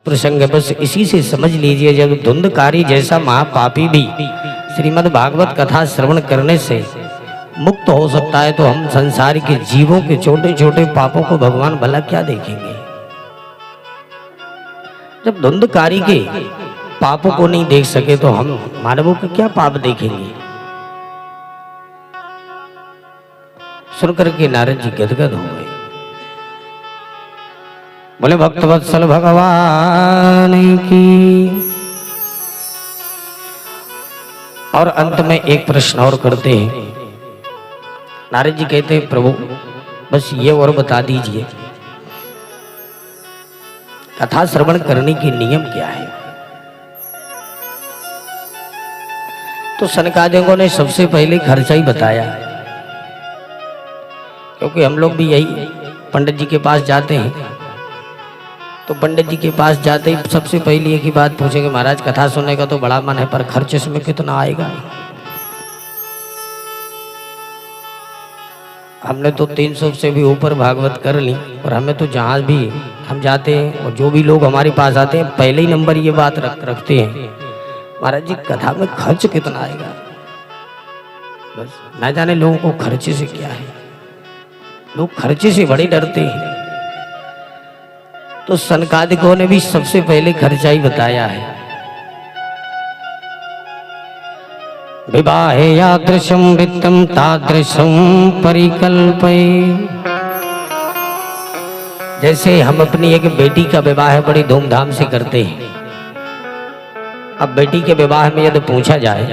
प्रसंग है, बस इसी से समझ लीजिए। जब धुंधकारी जैसा महापापी भी श्रीमद् भागवत कथा श्रवण करने से मुक्त हो सकता है, तो हम संसार के जीवों के छोटे छोटे पापों को भगवान भला क्या देखेंगे। जब धुंधकारी के पापों को नहीं देख सके तो हम मानवों के क्या पाप देखेंगे। सुनकर के नारद जी गदगद हो गए। बोले भक्तवत्सल भगवान की। और अंत में एक प्रश्न और करते हैं। नारद जी कहते हैं प्रभु बस ये और बता दीजिए, कथा श्रवण करने की नियम क्या है। तो सनकादिकों ने सबसे पहले खर्चा ही बताया, क्योंकि हम लोग भी यही पंडित जी के पास जाते हैं। तो पंडित जी के पास जाते ही सबसे पहले एक ही बात पूछेंगे, महाराज कथा सुनने का तो बड़ा मन है, पर खर्च इसमें कितना आएगा। हमने तो 300 से भी ऊपर भागवत कर ली, और हमें तो जहाँ भी हम जाते हैं और जो भी लोग हमारे पास आते हैं पहले ही नंबर ये बात रखते हैं, महाराज जी कथा में खर्च कितना आएगा। बस ना जाने लोगों को खर्चे से क्या है, लोग खर्चे से बड़े डरते हैं। तो सनकादिकों ने भी सबसे पहले खर्चा ही बताया है। विवाहे यादृशं वित्तं तादृशं परिकल्पये। जैसे हम अपनी एक बेटी का विवाह बड़ी धूमधाम से करते हैं। अब बेटी के विवाह में यदि पूछा जाए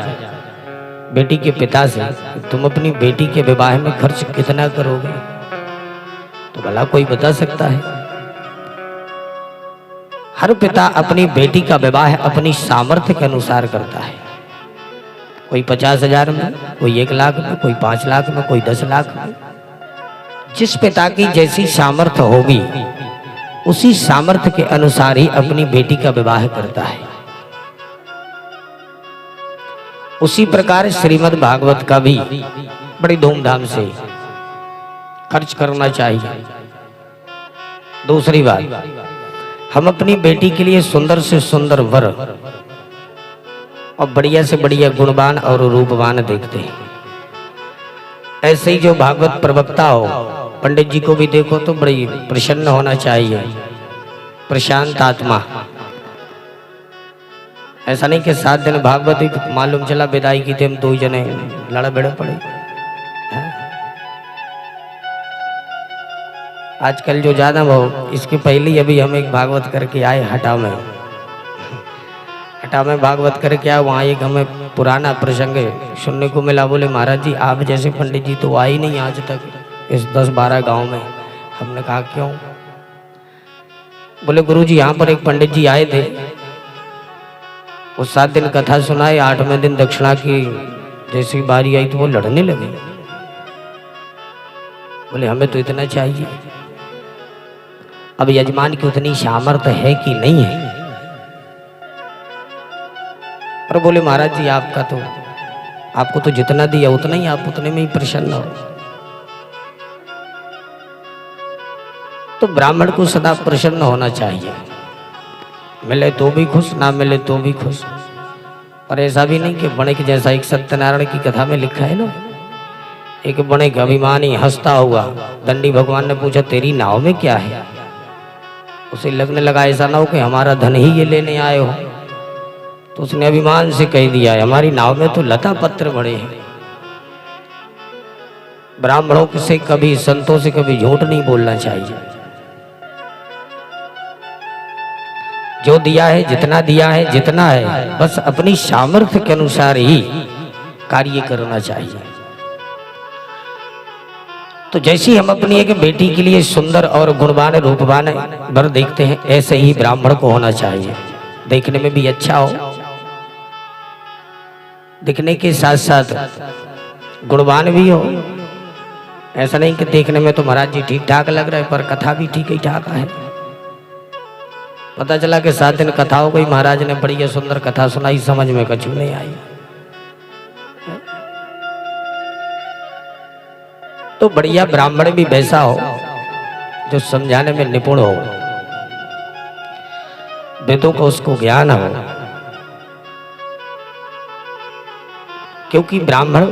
बेटी के पिता से, तुम अपनी बेटी के विवाह में खर्च कितना करोगे, तो भला कोई बता सकता है। हर पिता अपनी बेटी का विवाह अपनी सामर्थ्य के अनुसार करता है। कोई 50,000 में, कोई 1 लाख में, कोई 5 लाख में, कोई 10 लाख में। जिस पिता की जैसी सामर्थ्य होगी उसी सामर्थ्य के अनुसार ही अपनी बेटी का विवाह करता है। उसी प्रकार श्रीमद् भागवत का भी बड़ी धूमधाम से खर्च करना चाहिए। दूसरी बात, हम अपनी बेटी के लिए सुंदर से सुंदर वर और बढ़िया से बढ़िया गुणवान और रूपवान देखते हैं। ऐसे ही जो भागवत प्रवक्ता हो, पंडित जी को भी देखो तो बड़ी प्रसन्न होना चाहिए, प्रशांत आत्मा। ऐसा नहीं कि 7 दिन भागवत ही मालूम चला विदाई की थे हम 2 जने लड़ा बेड़े पड़े। आजकल जो ज्यादा वो, इसके पहले अभी हम एक भागवत करके आए हटा में भागवत करके आए। वहाँ एक हमें पुराना प्रसंग सुनने को मिला। बोले महाराज जी आप जैसे पंडित जी तो आए ही नहीं आज तक इस 10-12 गांव में। हमने कहा क्यों? बोले गुरु जी यहाँ पर एक पंडित जी आए थे, वो 7 दिन कथा सुनाए, 8वें दिन दक्षिणा की जैसी बारी आई तो वो लड़ने लगे। बोले हमें तो इतना चाहिए। अब यजमान की उतनी सामर्थ्य है कि नहीं है? और बोले महाराज जी आपको तो जितना दिया उतना ही, आप उतने में ही प्रसन्न हो। तो ब्राह्मण को सदा प्रसन्न होना चाहिए, मिले तो भी खुश, ना मिले तो भी खुश। और ऐसा भी नहीं कि बणे के जैसा, एक सत्यनारायण की कथा में लिखा है ना, एक बणे का अभिमानी हंसता हुआ दंडी भगवान ने पूछा तेरी नाव में क्या है? उसे लगने लगा ऐसा ना हो कि हमारा धन ही ये लेने आए हो। तो उसने अभिमान से कह दिया है हमारी नाव में तो लता पत्र बड़े हैं। ब्राह्मणों से कभी, संतों से कभी झूठ नहीं बोलना चाहिए। जो दिया है, जितना दिया है, जितना है, बस अपनी सामर्थ्य के अनुसार ही कार्य करना चाहिए। तो जैसी हम अपनी एक बेटी के लिए सुंदर और गुणवान रूपवान वर देखते हैं, ऐसे ही ब्राह्मण को होना चाहिए। देखने में भी अच्छा हो, दिखने के साथ साथ गुणवान भी हो। ऐसा नहीं कि देखने में तो महाराज जी ठीक ठाक लग रहा है पर कथा भी ठीक ही ठाक है। पता चला कि 7 दिन कथा हो गई, महाराज ने बढ़िया सुंदर कथा सुनाई, समझ में कुछ नहीं आई। तो बढ़िया ब्राह्मण भी वैसा हो जो समझाने में निपुण हो। वेदों का उसको ज्ञान हो, क्योंकि ब्राह्मण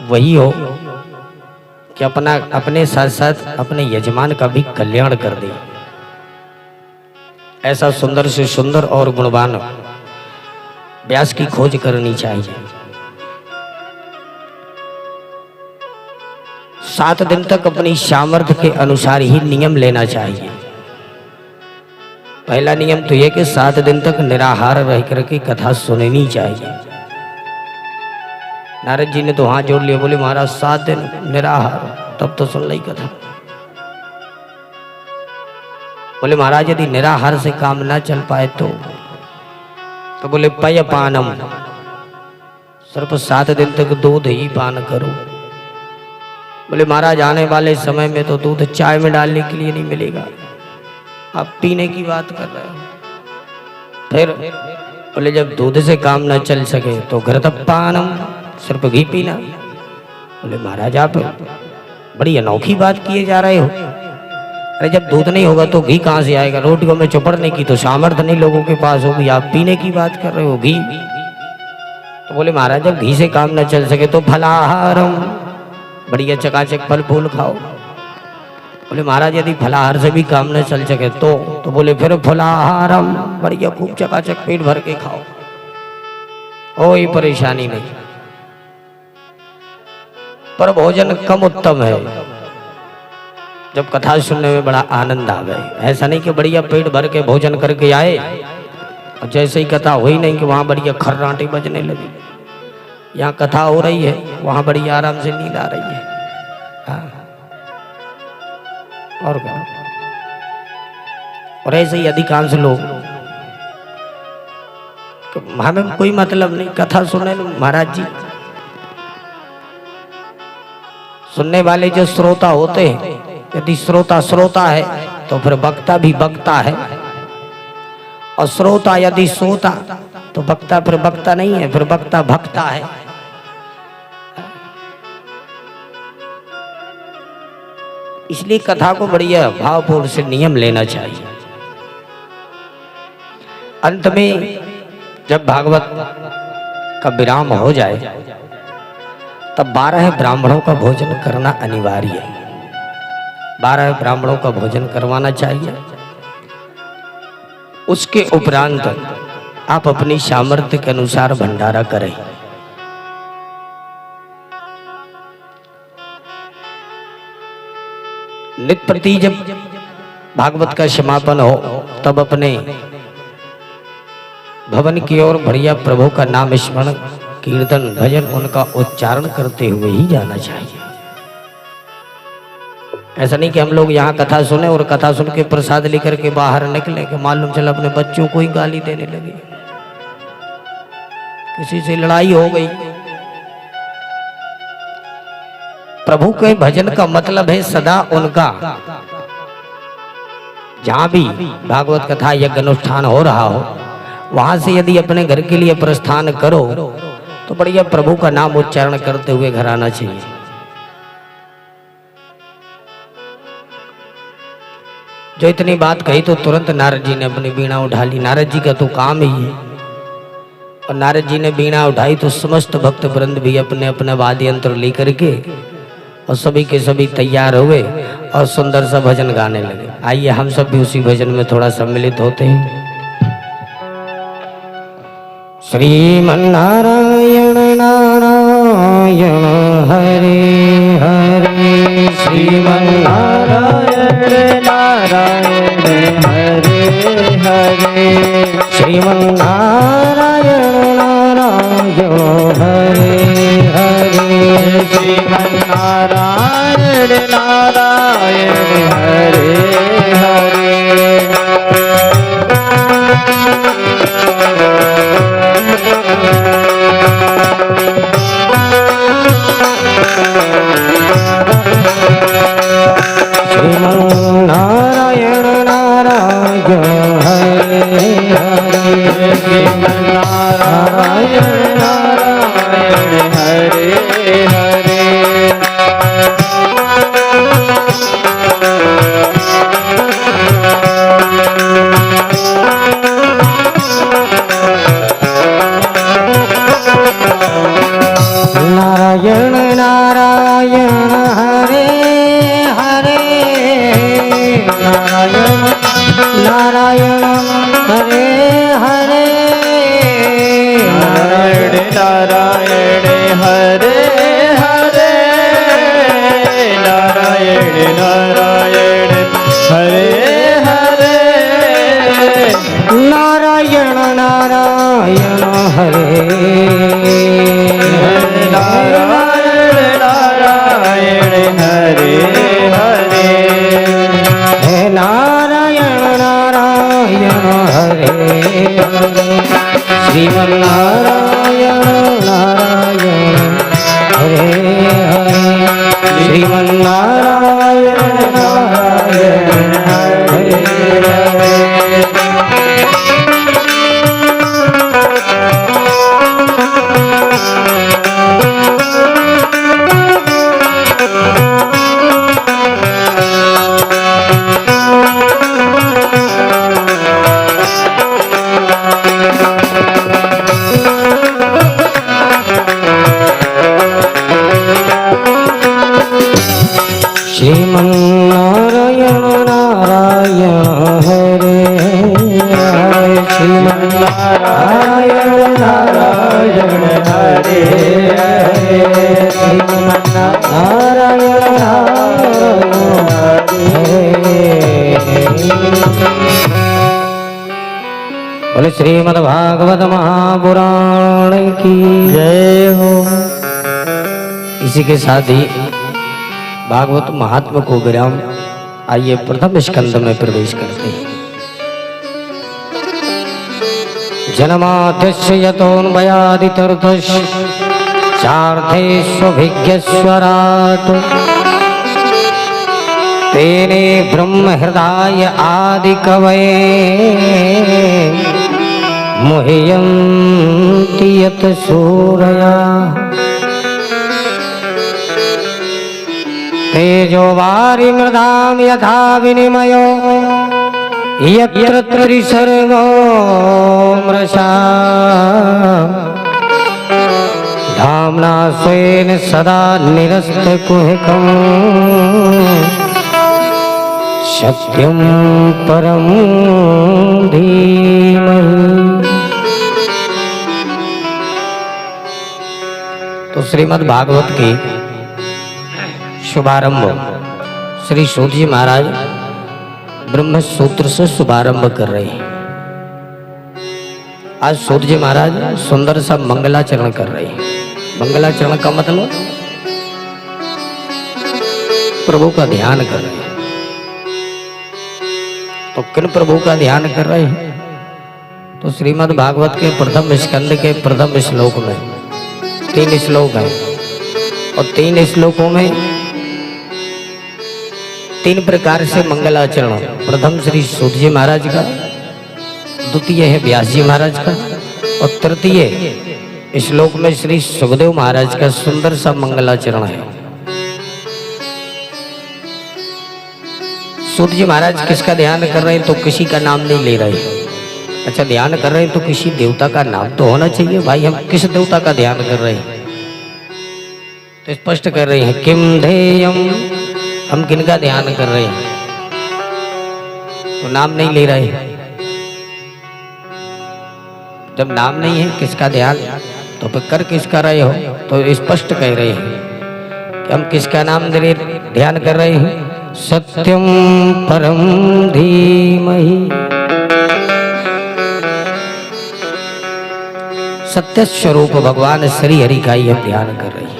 वही हो कि अपने साथ साथ अपने यजमान का भी कल्याण कर दे। ऐसा सुंदर से सुंदर और गुणवान व्यास की खोज करनी चाहिए। 7 दिन तक अपनी सामर्थ्य के अनुसार ही नियम लेना चाहिए। पहला नियम तो यह कि 7 दिन तक निराहार रह करके कथा सुननी चाहिए। नारद जी ने तो हाथ जोड़ लिया, बोले महाराज 7 दिन निराहार, तब तो सुन ली कथा। बोले महाराज यदि निराहार से काम ना चल पाए तो बोले पयपानम, सिर्फ 7 दिन तक दूध ही पान करो। बोले महाराज आने वाले समय में तो दूध चाय में डालने के लिए नहीं मिलेगा, आप पीने की बात कर रहे हो। फिर बोले जब दूध से काम न चल सके तो घृतपानम, सिर्फ घी पीना। बोले महाराज आप बड़ी अनोखी बात किए जा रहे हो। अरे जब दूध नहीं होगा तो घी कहाँ से आएगा? रोटियों में चुपड़ने की तो सामर्थ्य नहीं लोगों के पास होगी, आप पीने की बात कर रहे हो घी। तो बोले महाराज जब घी से काम न चल सके तो फलाहारम, बढ़िया चकाचक फल फूल खाओ। बोले महाराज यदि फलाहार से भी काम न चल सके तो बोले फिर फलाहारम, बढ़िया खूब चकाचक पेट भर के खाओ, कोई परेशानी नहीं। पर भोजन कम उत्तम है जब कथा सुनने में बड़ा आनंद आवे। ऐसा नहीं कि बढ़िया पेट भर के भोजन करके आए और जैसे ही कथा हुई नहीं कि वहां बढ़िया खर्राटे बजने लगी। यहाँ कथा हो रही है, वहां बड़ी आराम से नींद आ रही है। हाँ। और क्या? और ऐसे ही अधिकांश लोग, हमें कोई मतलब नहीं कथा सुनने। महाराज जी सुनने वाले जो श्रोता होते हैं, यदि श्रोता है तो फिर वक्ता भी वक्ता है, और श्रोता यदि सोता तो वक्ता फिर वक्ता नहीं है, फिर वक्ता भक्ता है। इसलिए कथा को बढ़िया भावपूर्ण से नियम लेना चाहिए। अंत में जब भागवत का विराम हो जाए तब 12 ब्राह्मणों का भोजन करना अनिवार्य है। 12 ब्राह्मणों का भोजन करवाना चाहिए। उसके उपरांत आप अपनी सामर्थ्य के अनुसार भंडारा करें। नित्य प्रति जब भागवत का समापन हो तब अपने भवन की ओर बढ़िया प्रभु का नाम स्मरण कीर्तन भजन उनका उच्चारण करते हुए ही जाना चाहिए। ऐसा नहीं कि हम लोग यहाँ कथा सुने और कथा सुन के प्रसाद लेकर के बाहर निकले कि मालूम चला अपने बच्चों को ही गाली देने लगे, किसी से लड़ाई हो गई। प्रभु के भजन का मतलब है सदा उनका, जहां भी भागवत कथा यज्ञ अनुष्ठान हो रहा हो वहां से यदि अपने घर के लिए प्रस्थान करो तो बढ़िया प्रभु का नाम उच्चारण करते हुए घर आना चाहिए। जो इतनी बात कही तो तुरंत नारद जी ने अपनी बीणा उठा ली। नारद जी का तो काम ही है। और नारद जी ने बीणा उठाई तो समस्त भक्त वृंद भी अपने अपने वाद्य यंत्र लेकर के और सभी के सभी तैयार हुए और सुंदर सा भजन गाने लगे। आइए हम सब भी उसी भजन में थोड़ा सम्मिलित होते हैं। श्रीमन्नारायण नारायण हरे हरे, श्रीमन्नारायण नारायण हरे हरे, श्रीमन्नारायण नारायण हरे हरे, श्रीमन्नारायण नारायण हरे हरे। श्रीमन्नारायण नारायण हरे हरे, श्रीमन्नारायण नारायण हरे हरे। हरे हरे नारायण नारायण हरे हरे नारायण नारायण हरे हरे नारायण नारायण हरे नारायण नारायण हरे हरे हे नारायण नारायण हरे हरे श्रीमन्नारायण नारायण हरे हरे श्रीमन्नारायण नारायण हरे हरे श्रीमन्नारायण नारायण हरे हरे श्रीमन्नारायण नारायण हरे हरे श्रीमन्नारायण बोले श्रीमद्भागवत महापुराण की जय हो। इसी के साथ ही भागवत महात्मा को विराम। आइए प्रथम स्कंद में प्रवेश करते हैं। जन्माद्यस्य यतोन्वयादितर्थस्य चार्थेष्वभिज्ञस्वराट् तेने ब्रह्म हृदय आदि कवये मुह्यन्ति यत् सूरया तेजो वारि मृदाम यथा विनिमयो यत्र त्रिसर्गो मृषा धाम्ना स्वेन सदा निरस्तकुहकम् सत्यं परं धीमहि। तो श्रीमद् भागवत की शुभारंभ श्री सूत जी महाराज ब्रह्म सूत्र से शुभारंभ कर रहे हैं। आज सूत जी महाराज सुंदर सा मंगलाचरण कर रहे हैं। मंगलाचरण का मतलब प्रभु का ध्यान कर रहे हैं। तो किन प्रभु का ध्यान कर रहे हैं? तो श्रीमद् भागवत के प्रथम स्कंद के प्रथम श्लोक में 3 श्लोक हैं और 3 श्लोकों में 3 प्रकार से मंगलाचरण। प्रथम श्री सूत जी महाराज का, द्वितीय है व्यास जी महाराज का और तृतीय श्लोक में श्री सुखदेव महाराज का सुंदर सा मंगलाचरण है। सूत जी महाराज किसका ध्यान कर रहे हैं? तो किसी का नाम नहीं ले रहे। अच्छा, ध्यान कर रहे हैं तो किसी देवता का नाम तो होना चाहिए भाई। हम किस देवता का ध्यान कर रहे हैं? तो स्पष्ट कर रहे हैं किम ध्येयम, हम किनका ध्यान कर रहे हैं? तो नाम नहीं ले रहे। जब नाम नहीं है किसका ध्यान, तो फिर कर किसका रहे हो? तो स्पष्ट कह रहे हैं कि हम किसका नाम ध्यान कर रहे हैं? सत्यम परम धीमहि। सत्य स्वरूप भगवान श्री हरि का ही हम ध्यान कर रहे हैं।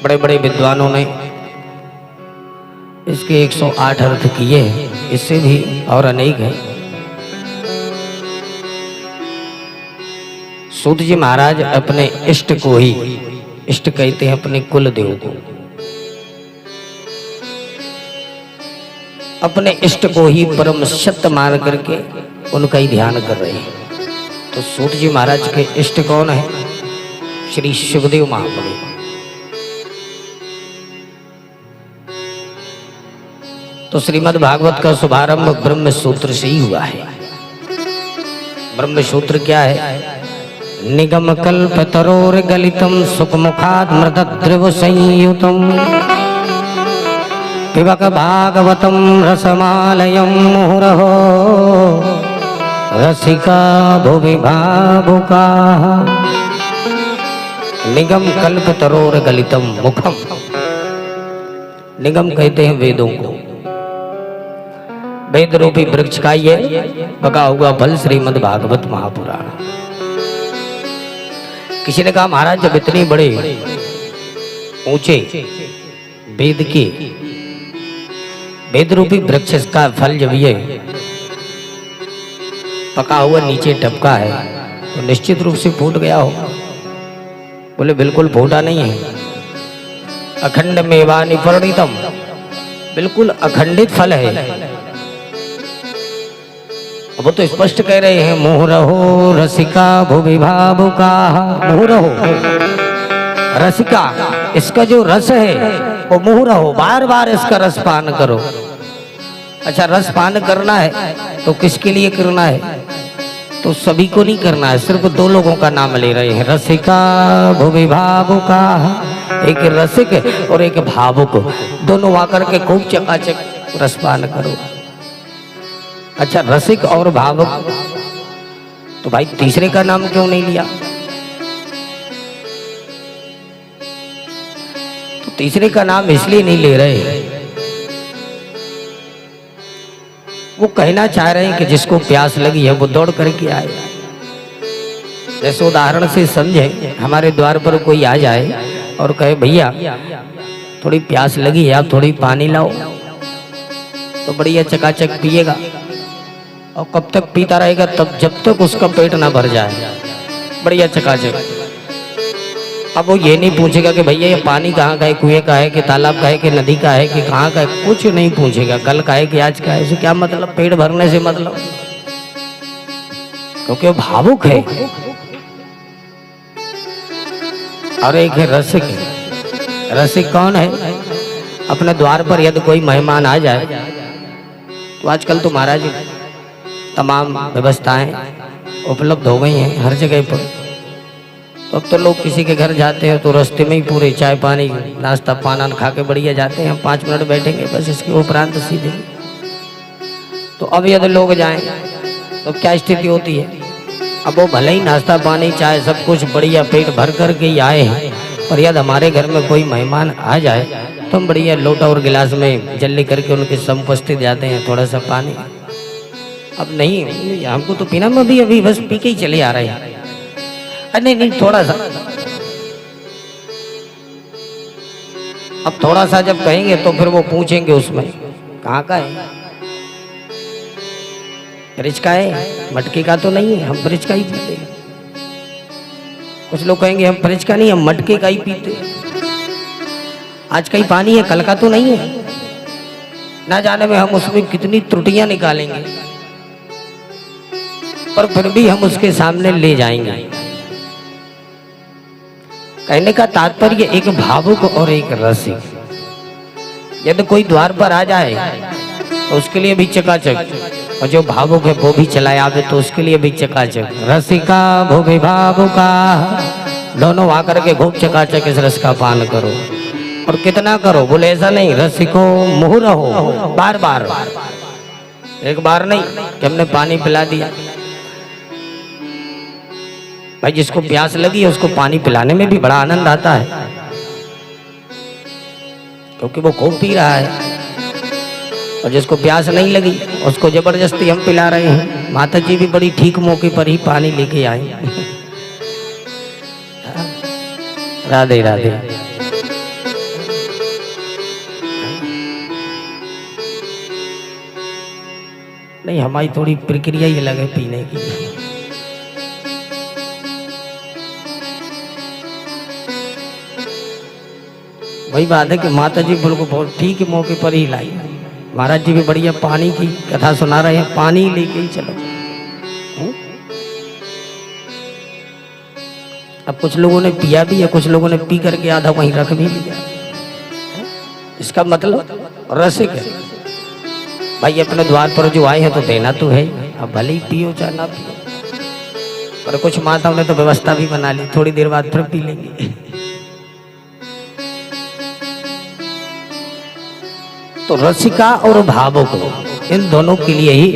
बड़े बड़े विद्वानों ने इसके 108 अर्थ किए, इससे भी और अनेक है। सूत जी महाराज अपने इष्ट को ही, इष्ट कहते हैं अपने कुल देव को, अपने इष्ट को ही परम सत्य मान करके उनका ही ध्यान कर रहे हैं। तो सूत जी महाराज के इष्ट कौन है? श्री सुखदेव महाप्रभु। तो श्रीमद् भागवत का शुभारंभ ब्रह्म सूत्र से ही हुआ है। ब्रह्म सूत्र क्या है? निगम कल्प तरोर गलितम सुखमुखाद मृतद्रव संयुतम पिबक भागवतं रसमालयं मुहुरहो रसिका भुवि भावुकाः निगम कल्प तरोर गलितम मुखम। निगम कहते हैं वेदों को। वेद रूपी वृक्ष का ये पका हुआ फल श्रीमद् भागवत महापुराण। किसी ने कहा महाराज जब इतने बड़े ऊंचे वेद के वेद रूपी वृक्ष का फल जब ये पका हुआ नीचे टपका है तो निश्चित रूप से फूट गया होगा। बोले बिल्कुल फूटा नहीं है, अखंड मेवा निपर्णितम, बिल्कुल अखंडित फल है। वो तो स्पष्ट कह रहे हैं मुहुरहो रसिका भुवि भावुकाः। मुहुरहो रसिका, इसका जो रस है वो मुहुरहो, बार बार इसका रस पान करो। अच्छा रस पान करना है तो किसके लिए करना है? तो सभी को नहीं करना है, सिर्फ दो लोगों का नाम ले रहे हैं, रसिका भुवि भावुकाः। एक रसिक और एक भावुक, दोनों आकर के खूब चकाचक रसपान करो। अच्छा रसिक और भावुक, तो भाई तीसरे का नाम क्यों नहीं लिया? तो तीसरे का नाम इसलिए नहीं ले रहे, वो कहना चाह रहे हैं कि जिसको प्यास लगी है वो दौड़ करके आए। जैसे उदाहरण से समझे, हमारे द्वार पर कोई आ जाए और कहे भैया थोड़ी प्यास लगी है आप थोड़ी पानी लाओ, तो बढ़िया चकाचक पिएगा और कब तक पीता रहेगा? तब जब तक उसका पेट ना भर जाए, बढ़िया चकाचक। अब वो ये नहीं पूछेगा कि भैया ये पानी कहाँ का है, कुएं का है कि तालाब का है कि नदी का है कि कहाँ का है, कुछ नहीं पूछेगा। कल का है कि आज का है, इससे क्या मतलब? पेट भरने से मतलब, क्योंकि वो भावुक है। और एक है रसिक। रसिक कौन है? अपने द्वार पर यदि कोई मेहमान आ जाए, तो आजकल तो महाराज तमाम व्यवस्थाएं उपलब्ध हो गई हैं हर जगह पर। तो अब तो लोग किसी के घर जाते हैं तो रास्ते में ही पूरे चाय पानी नाश्ता पान खा के बढ़िया जाते हैं, 5 मिनट बैठेंगे बस, इसके उपरांत सीधे। तो अब यदि लोग जाएं तो क्या स्थिति होती है? अब वो भले ही नाश्ता पानी चाय सब कुछ बढ़िया पेट भर कर के ही आए हैं, पर यदि हमारे घर में कोई मेहमान आ जाए तो हम बढ़िया लोटा और गिलास में जल्दी करके उनके समुपस्थित जाते हैं, थोड़ा सा पानी। अब नहीं, हमको तो पीना में भी अभी बस पी के ही चले आ रहे हैं। नहीं नहीं थोड़ा सा, अब थोड़ा सा जब कहेंगे तो फिर वो पूछेंगे उसमें कहाँ का है, फ्रिज का है, मटके का तो नहीं है, हम फ्रिज का ही पीते हैं। कुछ लोग कहेंगे हम फ्रिज का नहीं, हम मटके का ही पीते हैं। आज का ही पानी है, कल का तो नहीं है। ना जाने में हम उसमें कितनी त्रुटियां निकालेंगे, पर फिर भी हम उसके सामने ले जाएंगे। कहने का तात्पर्य एक भावुक और एक रसिक। यदि कोई द्वार पर आ जाए तो उसके लिए भी चकाचक, और जो भावुक है वो भी चलाए आवे तो उसके लिए भी चकाचक। रसिका भुवि भावुका, दोनों आकर के खूब चकाचक इस रस का पान करो। और कितना करो? बोले ऐसा नहीं, रसिको मुहुरहो, बार बार, एक बार नहीं कि हमने पानी पिला दिया। भाई जिसको प्यास लगी है उसको पानी पिलाने में भी बड़ा आनंद आता है, क्योंकि वो खूब पी रहा है। और जिसको प्यास नहीं लगी उसको जबरदस्ती हम पिला रहे हैं। माता जी भी बड़ी ठीक मौके पर ही पानी लेके आई। राधे राधे। नहीं, हमारी थोड़ी प्रक्रिया ही अलग है पीने की। वही बात है कि माता जी बिल्कुल बहुत ठीक मौके पर ही लाई। महाराज जी भी बढ़िया पानी की कथा सुना रहे हैं, पानी लेके ही चलो। अब कुछ लोगों ने पिया भी है, कुछ लोगों ने पी करके आधा वहीं रख भी लिया। इसका मतलब रसिक है। भाई अपने द्वार पर जो आए हैं तो देना तो है, अब भले ही पियो चाहे ना पियो। पर कुछ माताओं ने तो व्यवस्था भी बना ली, थोड़ी देर बाद फिर पी लेंगे। तो रसिका और भावुक इन दोनों के लिए ही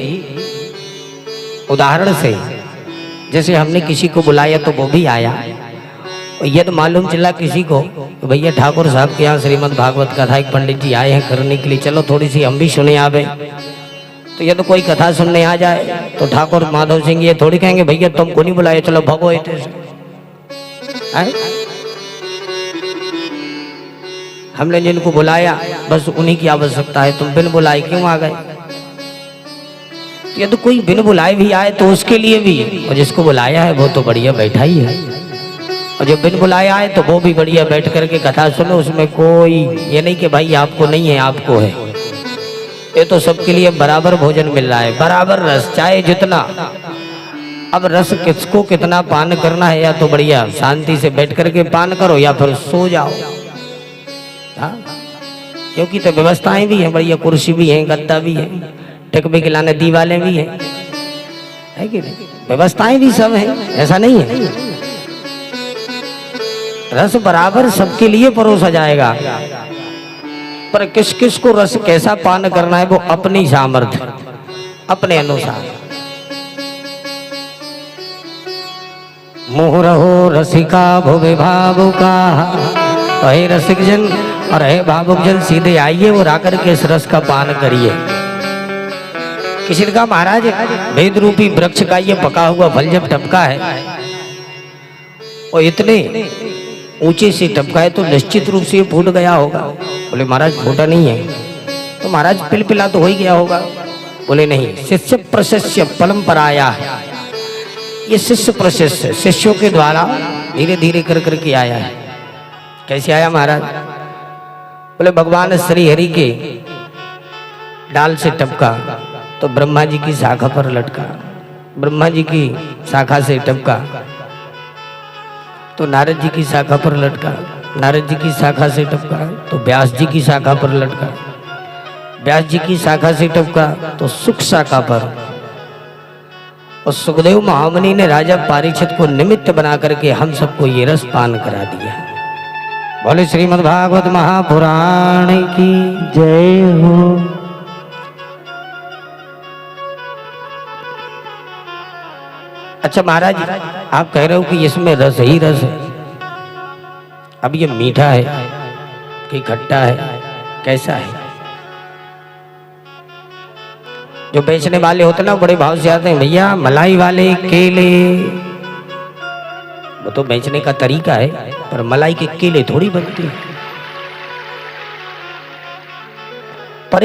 उदाहरण से, जैसे हमने किसी को बुलाया तो वो भी आया, और यदि मालूम चला किसी को भैया ठाकुर साहब के यहाँ श्रीमद् भागवत कथा एक पंडित जी आए हैं करने के लिए, चलो थोड़ी सी हम भी सुने आवे। तो यदि कोई कथा सुनने आ जाए तो ठाकुर माधव सिंह ये थोड़ी कहेंगे भैया तुमको नहीं बुलाया, चलो भगो इतने से। हमने जिनको बुलाया बस उन्हीं की आवश्यकता है, तुम बिन बुलाए क्यों आ गए। तो यदि कोई बिन बुलाए भी आए तो उसके लिए भी, और जिसको बुलाया है वो तो बढ़िया बैठा ही है, और जो बिन बुलाए आए तो वो भी बढ़िया बैठ करके कथा सुनो। उसमें कोई ये नहीं कि भाई आपको नहीं है आपको है, ये तो सबके लिए बराबर भोजन मिल रहा है, बराबर रस, चाहे जितना। अब रस किसको कितना पान करना है, या तो बढ़िया शांति से बैठ करके पान करो या फिर सो जाओ। हाँ? क्योंकि तो व्यवस्थाएं भी हैं, बढ़िया कुर्सी भी है, गद्दा भी है, टिकबे खिलाने दीवाले भी है कि नहीं, व्यवस्थाएं भी सब है, ऐसा नहीं है। रस बराबर सबके लिए परोसा जाएगा, पर किस किस को रस कैसा पान करना है वो अपनी सामर्थ्य, अपने अनुसार। मोह रहो रसिका भुवे भावुका, हे रसिक जन और हे भावुक जन सीधे आइए और आकर के इस रस का पान करिए। किसी ने कहा महाराज वेद रूपी वृक्ष का ये पका हुआ फल जब टपका है और इतने ऊंचे से टपका है तो निश्चित रूप से ये फूट गया होगा। बोले महाराज फूटा नहीं है। तो महाराज पिलपिला तो हो ही गया होगा। बोले नहीं, शिष्य प्रशिष्य परंपराया है, ये शिष्य प्रशिष्य शिष्यों के द्वारा धीरे धीरे कर करके आया है। कैसे आया महाराज? बोले भगवान श्री हरि के डाल से टपका तो ब्रह्मा जी की शाखा पर लटका, ब्रह्मा जी की शाखा से टपका तो नारद जी की शाखा पर लटका, नारद जी की शाखा से टपका तो व्यास जी की शाखा पर लटका, व्यास जी की शाखा से टपका तो सुख शाखा पर, और सुखदेव महामुनि ने राजा परीक्षित को निमित्त बना करके हम सबको ये रस पान करा दिया। बोले श्रीमद् भागवत महापुराण की जय हो। अच्छा महाराज आप कह रहे हो कि इसमें रस ही रस है, अब ये मीठा है कि खट्टा है, कैसा है? जो बेचने वाले होते ना बड़े भाव से आते हैं, भैया मलाई वाले केले, वो तो बेचने का तरीका है, पर मलाई के केले थोड़ी बनती है। पर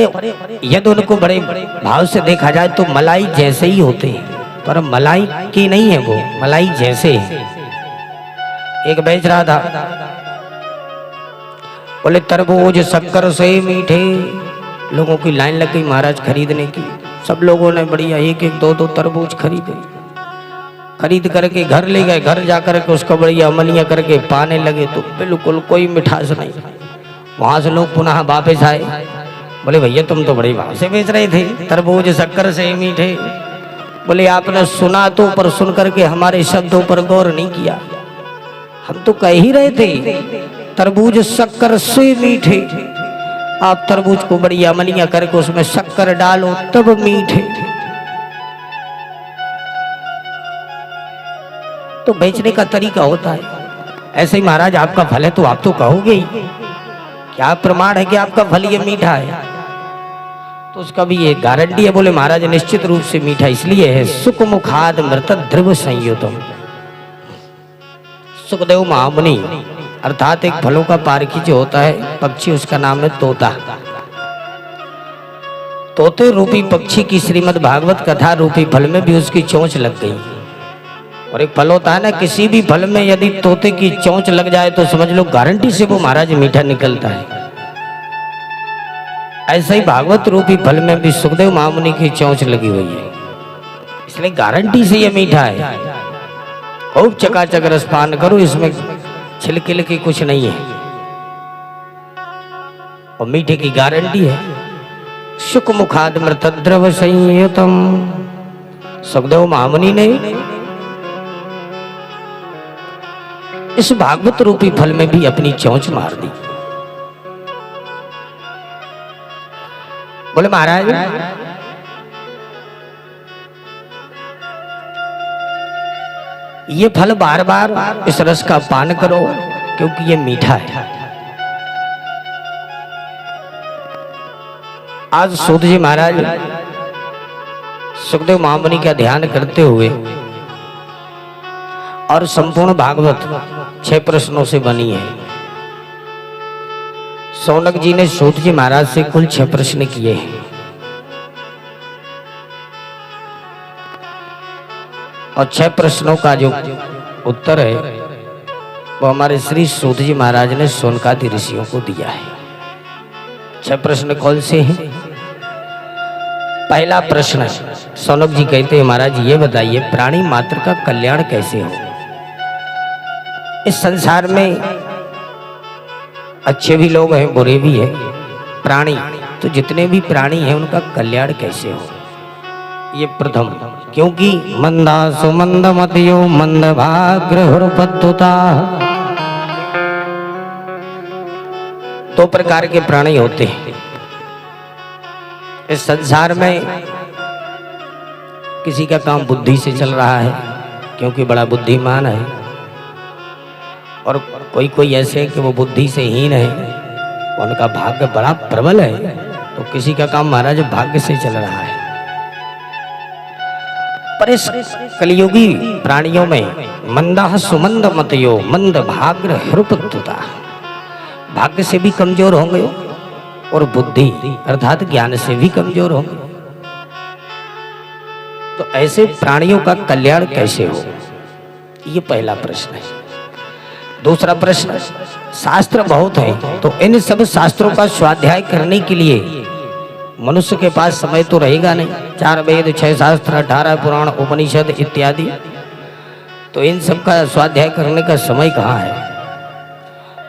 यदि उनको बड़े भाव से देखा जाए तो मलाई जैसे ही होते हैं, पर मलाई की नहीं है, वो मलाई जैसे है। एक बेच रहा था, बोले तरबूज शक्कर से मीठे, लोगों की लाइन लग गई महाराज खरीदने की। सब लोगों ने बढ़िया एक एक दो दो तरबूज खरीदे, खरीद करके घर ले गए। घर जा करके उसको बढ़िया अमलियां करके पाने लगे तो बिल्कुल कोई मिठास नहीं। वहां से लोग पुनः वापस आए, बोले भैया तुम तो बड़े भाव से बेच रहे थे, तरबूज शक्कर से मीठे। बोले आपने सुना तो, पर सुन करके हमारे शब्दों पर गौर नहीं किया। हम तो कह ही रहे थे तरबूज शक्कर से मीठे, आप तरबूज को बढ़िया अमलियां करके उसमें शक्कर डालो तब मीठे। तो बेचने का तरीका होता है। ऐसे ही महाराज आपका फल है तो आप तो कहोगे ही, क्या प्रमाण है कि आपका फल ये मीठा है? तो उसका भी ये गारंटी है। बोले महाराज निश्चित रूप से मीठा इसलिए है, सुख मुखाद मृत ध्रुव संयुतम। सुखदेव महामुनि अर्थात एक फलों का पारखी जो होता है पक्षी, उसका नाम है तोता। तोते रूपी पक्षी की श्रीमद् भागवत कथा रूपी फल में भी उसकी चोंच लग गई। और एक फल होता है ना, किसी भी फल में यदि तोते की चोंच लग जाए तो समझ लो गारंटी से वो महाराज मीठा निकलता है। ऐसा ही भागवत रूपी फल में भी सुखदेव महामुनि की चोंच लगी हुई है, इसलिए गारंटी से ये मीठा है। खूब चकाचक रस पान करो, इसमें छिलके की कुछ नहीं है और मीठे की गारंटी है। सुख मुखाद मृत द्रव संयुतम। सुखदेव महामुनि ने इस भागवत रूपी फल में भी अपनी चोंच मार दी। बोले महाराज ये फल बार बार इस रस का पान करो क्योंकि ये मीठा है। आज सूत जी महाराज सुखदेव महामुनि का ध्यान करते हुए और संपूर्ण भागवत 6 प्रश्नों से बनी है। शौनक जी ने सूत जी महाराज से कुल 6 प्रश्न किए हैं और 6 प्रश्नों का जो उत्तर है वो हमारे श्री सूत जी महाराज ने शौनकादि ऋषियों को दिया है। 6 प्रश्न कौन से हैं? पहला प्रश्न शौनक जी कहते हैं महाराज ये बताइए प्राणी मात्र का कल्याण कैसे हो। इस संसार में अच्छे भी लोग हैं बुरे भी हैं, प्राणी तो जितने भी प्राणी हैं उनका कल्याण कैसे हो, ये प्रथम। क्योंकि मंदासु मंदमतियो मंदभाग्रहुर्पद्युता 2 प्रकार के प्राणी होते हैं इस संसार में। किसी का काम बुद्धि से चल रहा है क्योंकि बड़ा बुद्धिमान है, और कोई कोई ऐसे कि वो बुद्धि से हीन है, उनका भाग्य बड़ा प्रबल है, तो किसी का काम महाराज भाग्य से चल रहा है। पर इस कलियुगी प्राणियों में मंदा सुमंद मतयो मंद भाग्य हृपद्युता, भाग्य से भी कमजोर होंगे और बुद्धि अर्थात ज्ञान से भी कमजोर होंगे। तो ऐसे प्राणियों का कल्याण कैसे हो, ये पहला प्रश्न है। दूसरा प्रश्न शास्त्र बहुत है तो इन सब शास्त्रों का स्वाध्याय करने के लिए मनुष्य के पास समय तो रहेगा नहीं। 4 वेद 6 शास्त्र 18 पुराण उपनिषद इत्यादि, तो इन सब का स्वाध्याय करने का समय कहाँ है।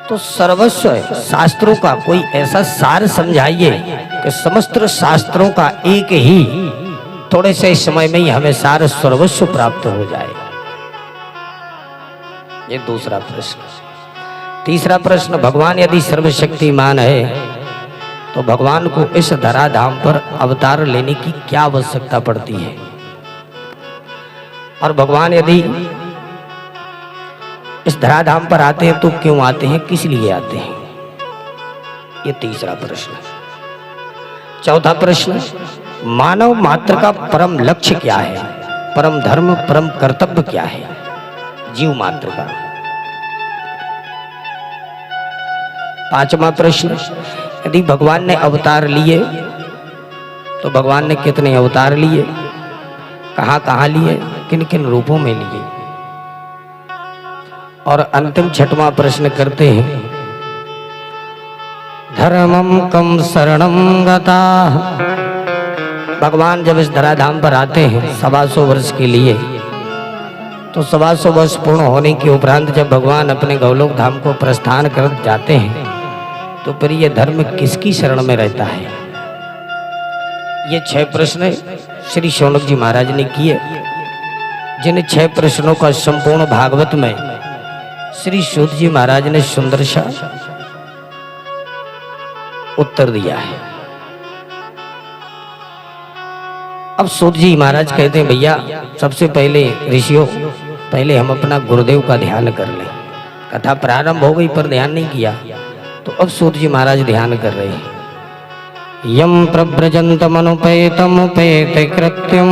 तो सर्वस्व शास्त्रों का कोई ऐसा सार समझाइए कि समस्त शास्त्रों का एक ही थोड़े से समय में ही हमें सार सर्वस्व प्राप्त हो जाए। ये दूसरा प्रश्न। तीसरा प्रश्न भगवान यदि सर्वशक्तिमान है तो भगवान को इस धराधाम पर अवतार लेने की क्या आवश्यकता पड़ती है, और भगवान यदि इस धराधाम पर आते हैं तो क्यों आते हैं, किस लिए आते हैं, ये तीसरा प्रश्न। चौथा प्रश्न मानव मात्र का परम लक्ष्य क्या है, परम धर्म परम कर्तव्य क्या है जीव मात्र का। पांचवा प्रश्न यदि भगवान ने अवतार लिए तो भगवान ने कितने अवतार लिए, कहाँ कहाँ लिए, किन किन रूपों में लिए। और अंतिम 6वां प्रश्न करते हैं धर्मम कम शरणम गता। भगवान जब इस धराधाम पर आते हैं 125 वर्ष के लिए, तो 125 वर्ष पूर्ण होने के उपरांत जब भगवान अपने गौलोक धाम को प्रस्थान कर जाते हैं तो फिर ये धर्म किसकी शरण में रहता है। ये 6 प्रश्न श्री शौनक जी महाराज ने किए, जिन 6 प्रश्नों का संपूर्ण भागवत में श्री सूत जी महाराज ने सुंदर सा उत्तर दिया है। अब सूत जी महाराज कहते हैं भैया सबसे पहले ऋषियों पहले हम अपना गुरुदेव का ध्यान कर लें। कथा प्रारंभ हो गई पर ध्यान नहीं किया, तो अब सूत जी महाराज ध्यान कर रहे हैं। यम प्रव्रजन्तमनुपेतमुपेत कृत्यम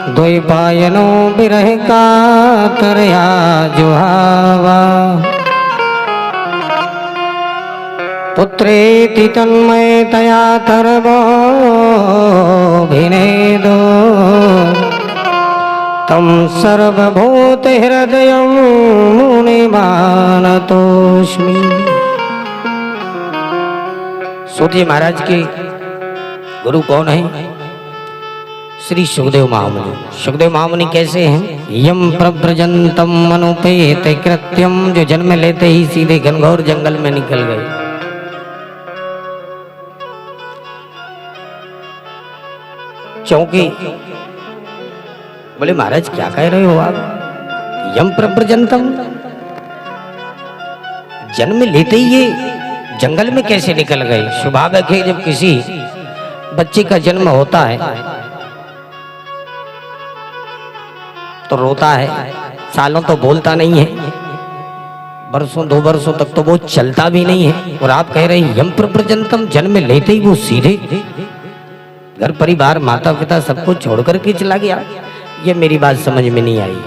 द्वैपायनो विरह कातरया जुहावा पुत्रेति तन्मयतया तर्वो भिनेदो तम सर्वभूत हृदयं मुनिमानतोस्मि। सूत जी महाराज के गुरु कौन है? श्री सुखदेव महामुनि। सुखदेव महामुनि कैसे हैं? यम प्रव्रजन्तम अनुपेत कृत्यम, जो जन्म लेते ही सीधे घनघोर जंगल में निकल गए। क्योंकि बोले महाराज क्या कह रहे हो आप, यम प्रव्रजन्तम, जन्म लेते ही ये जंगल में कैसे निकल गए? स्वाभाविक है जब किसी बच्चे का जन्म होता है तो रोता है, सालों तो बोलता नहीं है, बरसों 2 वर्षों तक तो वो चलता भी नहीं है। और आप कह रहे हैं यम प्रजनतम, जन्म लेते ही वो सीधे घर परिवार माता पिता सबको छोड़ करके चला गया। ये मेरी बात समझ में नहीं आई।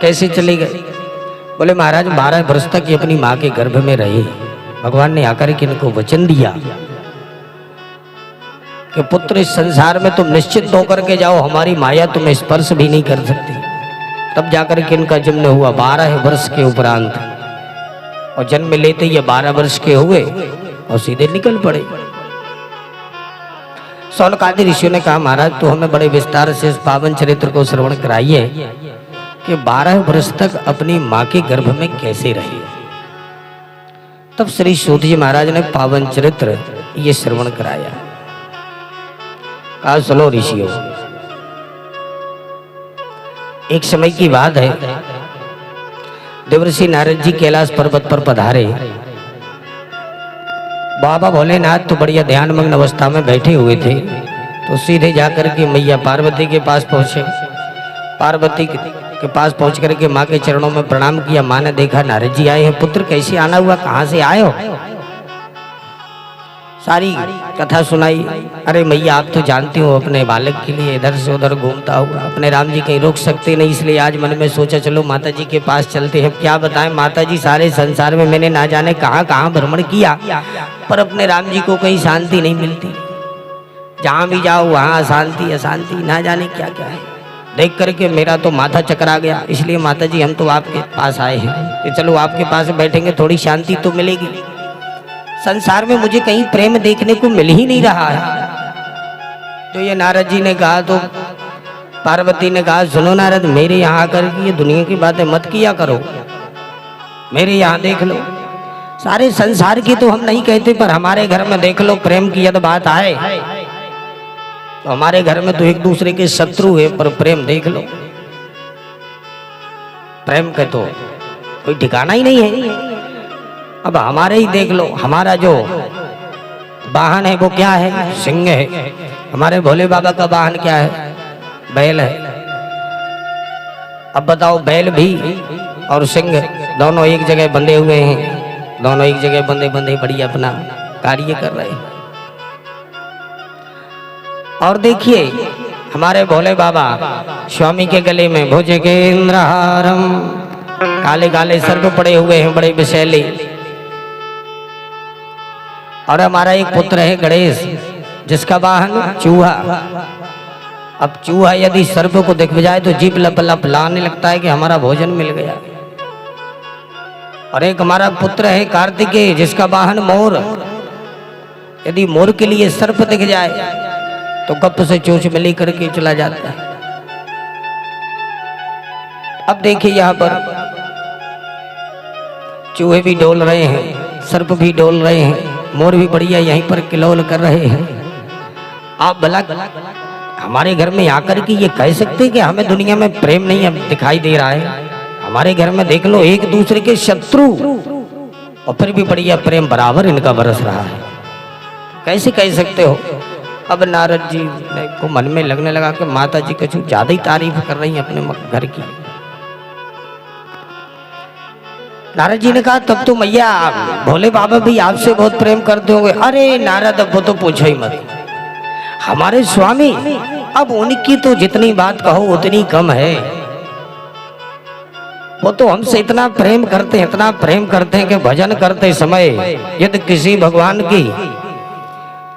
कैसे चले गए? बोले महाराज 12 वर्ष तक ये अपनी माँ के गर्भ में रहे। भगवान ने आकर के इनको वचन दिया कि पुत्र इस संसार में तुम निश्चित होकर के जाओ, हमारी माया तुम्हें स्पर्श भी नहीं कर सकती। तब जाकर के इनका जन्म हुआ 12 वर्ष के उपरांत। और जन्म लेते ही 12 वर्ष के हुए और सीधे निकल पड़े। शौनकादि ऋषियों ने कहा महाराज तो हमें बड़े विस्तार से इस पावन चरित्र को श्रवण कराइए कि 12 वर्ष तक अपनी माँ के गर्भ में कैसे रहे। तब श्री सूत जी महाराज ने पावन चरित्र ये श्रवण कराया। कहा सुनो ऋषियों, एक समय की बात है, देवर्षि नारद जी कैलाश पर्वत पर पधारे। बाबा भोलेनाथ तो बढ़िया ध्यानमग्न अवस्था में बैठे हुए थे, तो सीधे जाकर के मैया पार्वती के पास पहुंचे। पार्वती के पास पहुंच करके माँ के चरणों में प्रणाम किया। माँ ने देखा नारद जी आए हैं, पुत्र कैसे आना हुआ, कहाँ से आए हो? सारी कथा सुनाई। अरे मैया आप तो जानती हो अपने बालक के लिए इधर से उधर घूमता हुआ, अपने राम जी कहीं रोक सकते नहीं, इसलिए आज मन में सोचा चलो माता जी के पास चलते हैं। क्या बताएं माता जी, सारे संसार में मैंने ना जाने कहाँ कहाँ भ्रमण किया, पर अपने राम जी को कहीं शांति नहीं मिलती। जहाँ भी जाओ वहाँ अशांति अशांति, ना जाने क्या क्या है। देख करके मेरा तो माथा चकरा गया। इसलिए माता जी हम तो आपके पास आए हैं कि चलो आपके पास बैठेंगे, थोड़ी शांति तो मिलेगी। संसार में मुझे कहीं प्रेम देखने को मिल ही नहीं रहा है। तो ये नारद जी ने कहा तो पार्वती ने कहा सुनो नारद, मेरे यहाँ आकर ये दुनिया की बातें मत किया करो, मेरे यहाँ देख लो। सारे संसार की तो हम नहीं कहते, पर हमारे घर में देख लो प्रेम की यदि बात आए तो हमारे घर में तो एक दूसरे के शत्रु है, पर प्रेम देख लो, प्रेम का तो कोई ठिकाना ही नहीं है। अब हमारे ही देख लो, हमारा जो वाहन है वो क्या है? सिंह है। हमारे भोले बाबा का वाहन क्या है? बैल है। अब बताओ बैल भी और सिंह दोनों एक जगह बंधे हुए हैं, दोनों एक जगह बंधे बंधे बढ़िया अपना कार्य कर रहे हैं। और देखिए हमारे भोले बाबा स्वामी के गले में भुजगेंद्रहारम, काले काले सर्प पड़े हुए हैं बड़े विषैले। और हमारा एक पुत्र है गणेश, जिसका वाहन चूहा। अब चूहा यदि सर्प को दिख जाए तो जीभ लप लप लाने लगता है कि हमारा भोजन मिल गया। और एक हमारा पुत्र है कार्तिकेय, जिसका वाहन मोर। यदि मोर के लिए सर्प दिख जाए तो गप से चोंच में लेकर के चला जाता है। अब देखिए यहाँ पर चूहे भी डोल रहे हैं, सर्प भी डोल रहे हैं, मोर भी बढ़िया यहीं पर किलोल कर रहे हैं। आप भला हमारे घर में आकर के ये कह सकते हैं कि हमें दुनिया में प्रेम नहीं दिखाई दे रहा है? हमारे घर में देख लो एक दूसरे के शत्रु, और फिर भी बढ़िया प्रेम बराबर इनका बरस रहा है। कैसे कह सकते हो? अब नारद जी को मन में लगने लगा कि माता जी कुछ ज्यादा ही तारीफ कर रही हैं अपने घर की। नारद जी ने कहा तब तो मैया भोले बाबा भी आपसे बहुत प्रेम करते होंगे। अरे नारद अब वो तो पूछो ही मत, हमारे स्वामी, अब उनकी तो जितनी बात कहो उतनी कम है। वो तो हमसे इतना प्रेम करते हैं, इतना प्रेम करते हैं कि भजन करते समय यदि किसी भगवान की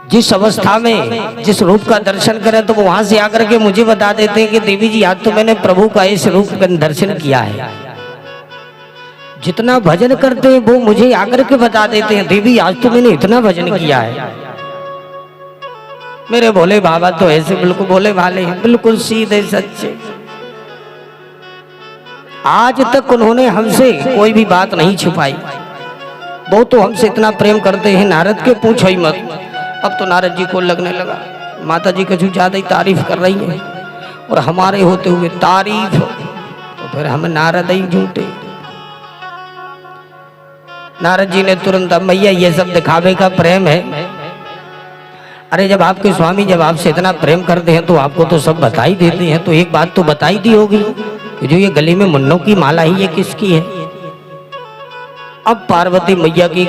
जिस अवस्था में जिस रूप का दर्शन करें तो वो वहां से आकर के मुझे बता देते हैं कि देवी जी आज तो मैंने प्रभु का इस रूप का दर्शन किया है। जितना भजन करते हैं वो मुझे आकर के बता देते हैं देवी आज तो मैंने इतना भजन किया है। मेरे भोले बाबा तो ऐसे बिल्कुल भोले भाले हैं, बिल्कुल सीधे सच्चे। आज तक उन्होंने हमसे कोई भी बात नहीं छुपाई। वो तो हमसे इतना प्रेम करते हैं नारद के पूछो ही मत। अब तो नारद जी को लगने लगा माता जी कुछ ज्यादा ही तारीफ कर रही है, और हमारे होते हुए तारीफ तो फिर हम नारद ही झूठे। नारद जी ने तुरंत, अब मैया ये सब दिखावे का प्रेम है। अरे जब आपके स्वामी जब आपसे इतना प्रेम करते हैं तो आपको तो सब बता ही देते हैं, तो एक बात तो बताई दी होगी कि जो ये गले में मुन्नों की माला ही ये किसकी है। अब पार्वती मैया की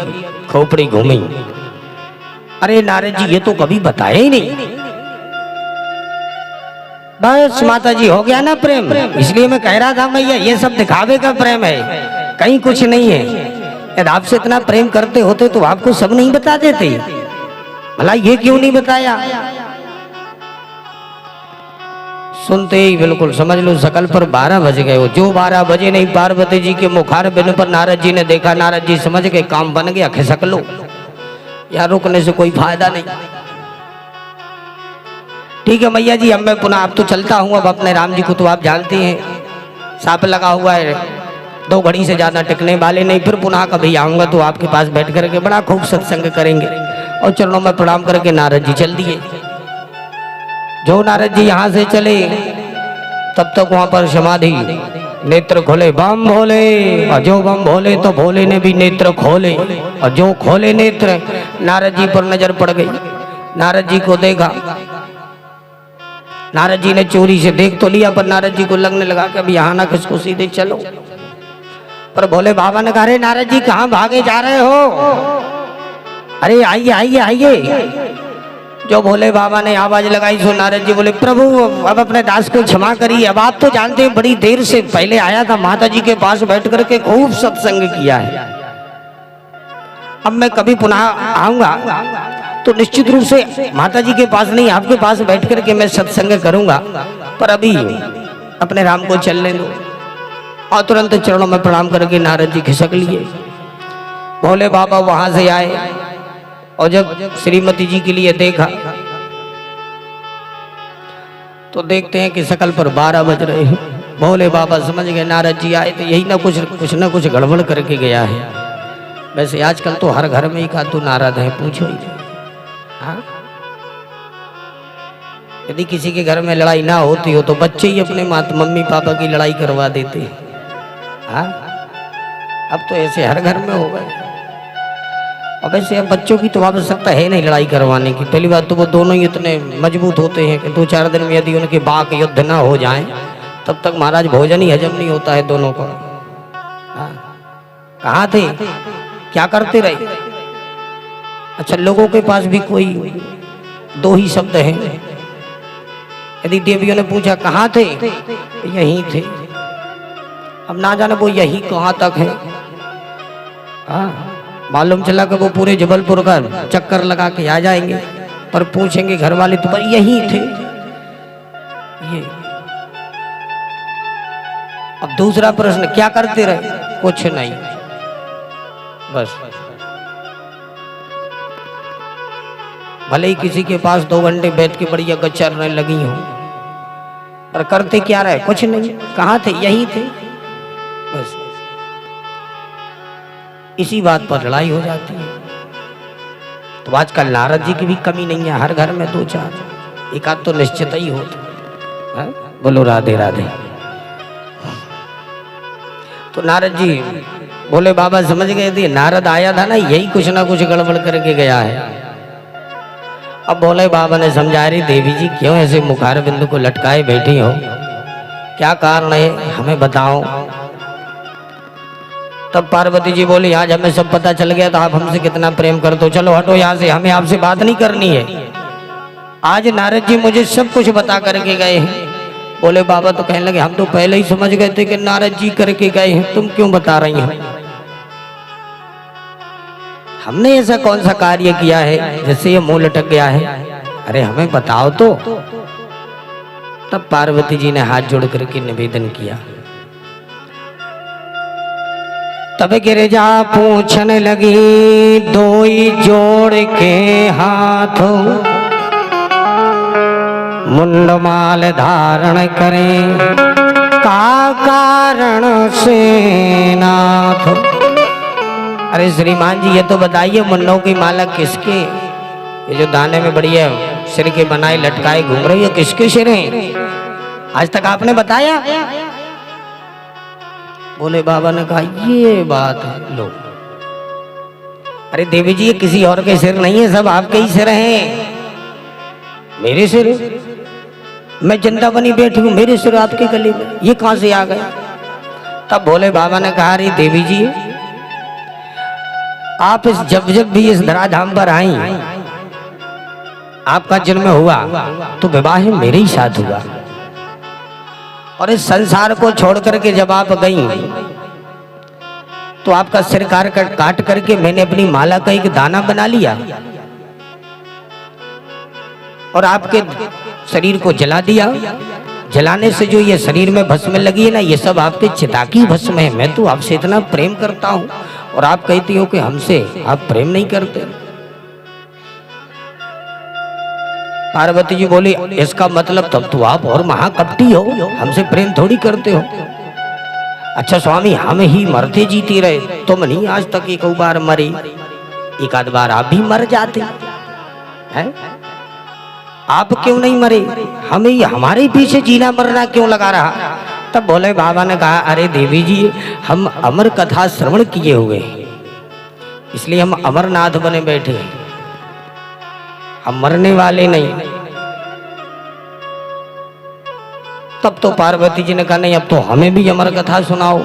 खोपड़ी घूमी, अरे नारद जी ये तो कभी बताया ही नहीं। बस माता जी हो गया ना प्रेम, इसलिए मैं कह रहा था मैया ये सब दिखावे का प्रेम है, कहीं कुछ नहीं है। यदि आपसे इतना प्रेम करते होते तो आपको सब नहीं बता देते, भला ये क्यों नहीं बताया। सुनते ही बिल्कुल समझ लो सकल पर 12 बज गए हो। जो 12 बजे नहीं, पार्वती जी के मुखार बिन पर नारद जी ने देखा, नारद जी समझ गए काम बन गया, खिसक लो, यार रुकने से कोई फायदा नहीं। ठीक है मैया जी, अब मैं पुनः, अब तो चलता हूँ, अब अपने राम जी को तो आप जानते हैं सांप लगा हुआ है, 2 घड़ी से ज्यादा टिकने वाले नहीं। फिर पुनः कभी आऊंगा तो आपके पास बैठ करके बड़ा खूब सत्संग करेंगे। और चरणों में प्रणाम करके नारद जी चल दिए। जो नारद जी यहाँ से चले तब तक वहां पर समाधि, नेत्र खोले बम भोले, और जो बम भोले तो भोले ने भी नेत्र खोले, और जो खोले नेत्र नारद जी पर नजर पड़ गई। नारद जी को देखा, नारद जी ने चोरी से देख तो लिया, पर नारद जी को लगने लगा कि अभी यहाँ ना किसको, सीधे चलो। पर भोले बाबा ने कहा, अरे नारद जी कहाँ भागे जा रहे हो, अरे आइए आइए आइए। जो भोले बाबा ने आवाज लगाई सो नारद जी बोले, प्रभु अब अपने दास को क्षमा करिए, अब आप तो जानते हैं बड़ी देर से पहले आया था, माता जी के पास बैठ करके खूब सत्संग किया है। अब मैं कभी पुनः आऊंगा तो निश्चित रूप से माता जी के पास नहीं, आपके पास बैठ करके मैं सत्संग करूंगा, पर अभी अपने राम को चलने दो। और तुरंत चरणों में प्रणाम करके नारद जी खिसक लिए। भोले बाबा वहां से आए और जब श्रीमती जी के लिए देखा तो देखते हैं कि सकल पर 12 बज रहे हैं। भोले बाबा समझ गए नारद जी आए तो यही ना कुछ गड़बड़ करके गया है। वैसे आजकल तो हर घर में ही का तो नारद है, पूछो ही। हाँ? यदि किसी के घर में लड़ाई ना होती हो तो बच्चे ही अपने मम्मी पापा की लड़ाई करवा देते हैं। हाँ? अब तो ऐसे हर घर में हो गए। और वैसे अब बच्चों की तो आवश्यकता है नहीं लड़ाई करवाने की। पहली बात तो वो दोनों ही इतने मजबूत होते हैं कि 2-4 दिन में यदि उनके बाक युद्ध ना हो जाए तब तक महाराज भोजन ही हजम नहीं होता है दोनों को। हाँ? कहाँ थे, क्या करते रहे। अच्छा, लोगों के पास भी कोई 2 ही शब्द हैं। यदि देवियों ने पूछा कहाँ थे, यहीं थे। अब ना जाने वो यही कहाँ तक है। हाँ, मालूम चला कि वो पूरे जबलपुर का चक्कर लगा के आ जाएंगे, पर पूछेंगे घर वाले तो पर यही थे ये। अब दूसरा प्रश्न, क्या करते रहे, कुछ नहीं, बस। भले ही किसी के पास 2 घंटे बैठ के बढ़िया गच्चरने लगी हो, पर करते क्या रहे, कुछ नहीं। कहाँ थे, यही थे, बस। इसी बात पर लड़ाई हो जाती है। तो आजकल नारद जी की भी कमी नहीं है, हर घर में 2-4 एक आध तो निश्चित ही होता है। बोलो राधे राधे। तो नारद जी बोले बाबा समझ गए थे, नारद आया था ना, यही कुछ ना कुछ गड़बड़ करके गया है। अब बोले बाबा ने समझा, रही देवी जी क्यों ऐसे मुखार बिंदु को लटकाए बैठी हो, क्या कारण है, हमें बताओ। तब पार्वती जी बोली, आज हमें सब पता चल गया तो आप हमसे कितना प्रेम करते हो, चलो हटो यहाँ से, हमें आपसे बात नहीं करनी है। आज नारद जी मुझे सब कुछ बता करके गए हैं। बोले बाबा तो कहने लगे, हम तो पहले ही समझ गए थे कि नारद जी करके गए हैं, तुम क्यों बता रही हो, हमने ऐसा कौन सा कार्य किया है जिससे ये मुंह लटक गया है, अरे हमें बताओ तो। तब पार्वती जी ने हाथ जोड़ करके निवेदन किया। तब गिरिजा पूछने लगी, 2 जोड़ के हाथों मुंडमाल धारण करें, का कारण से नाथ। अरे श्रीमान जी ये तो बताइए, मुन्नों की माला किसके, ये जो दाने में बढ़िया सिर के बनाए लटकाए घूम रही है, किसके सिर हैं, आज तक आपने बताया। बोले बाबा ने कहा, ये बात है, लो अरे देवी जी ये किसी और के सिर नहीं है, सब आपके ही सिर हैं। मेरे सिर? मैं जिंदा बनी बैठी हूँ, मेरे सिर आपके गले में, ये कहां से आ गए? तब भोले बाबा ने कहा अरे देवी जी आप जब जब भी इस धराधाम पर आई, आपका जन्म हुआ तो विवाह मेरे ही साथ हुआ, और इस संसार को छोड़ करके जब आप गई तो आपका सिर काट करके मैंने अपनी माला का एक दाना बना लिया और आपके शरीर को जला दिया। जलाने से जो ये शरीर में भस्म लगी है ना, ये सब आपके चिता की भस्म है। मैं तो आपसे इतना प्रेम करता हूँ और आप कहती हो कि हमसे आप प्रेम नहीं करते। पार्वती जी बोली इसका मतलब तब तो आप और महाकपटी हो, हमसे प्रेम थोड़ी करते हो। अच्छा स्वामी हम ही मरते जीते रहे, तुम नहीं आज तक एक बार मरे, एक आध बार आप भी मर जाते हैं, आप क्यों नहीं मरे? हमें हमारे पीछे जीना मरना क्यों लगा रहा? तब भोले बाबा ने कहा अरे देवी जी हम अमर कथा श्रवण किए हुए, इसलिए हम अमरनाथ बने बैठे, हम मरने वाले नहीं। तब तो पार्वती जी ने कहा नहीं अब तो हमें भी अमर कथा सुनाओ।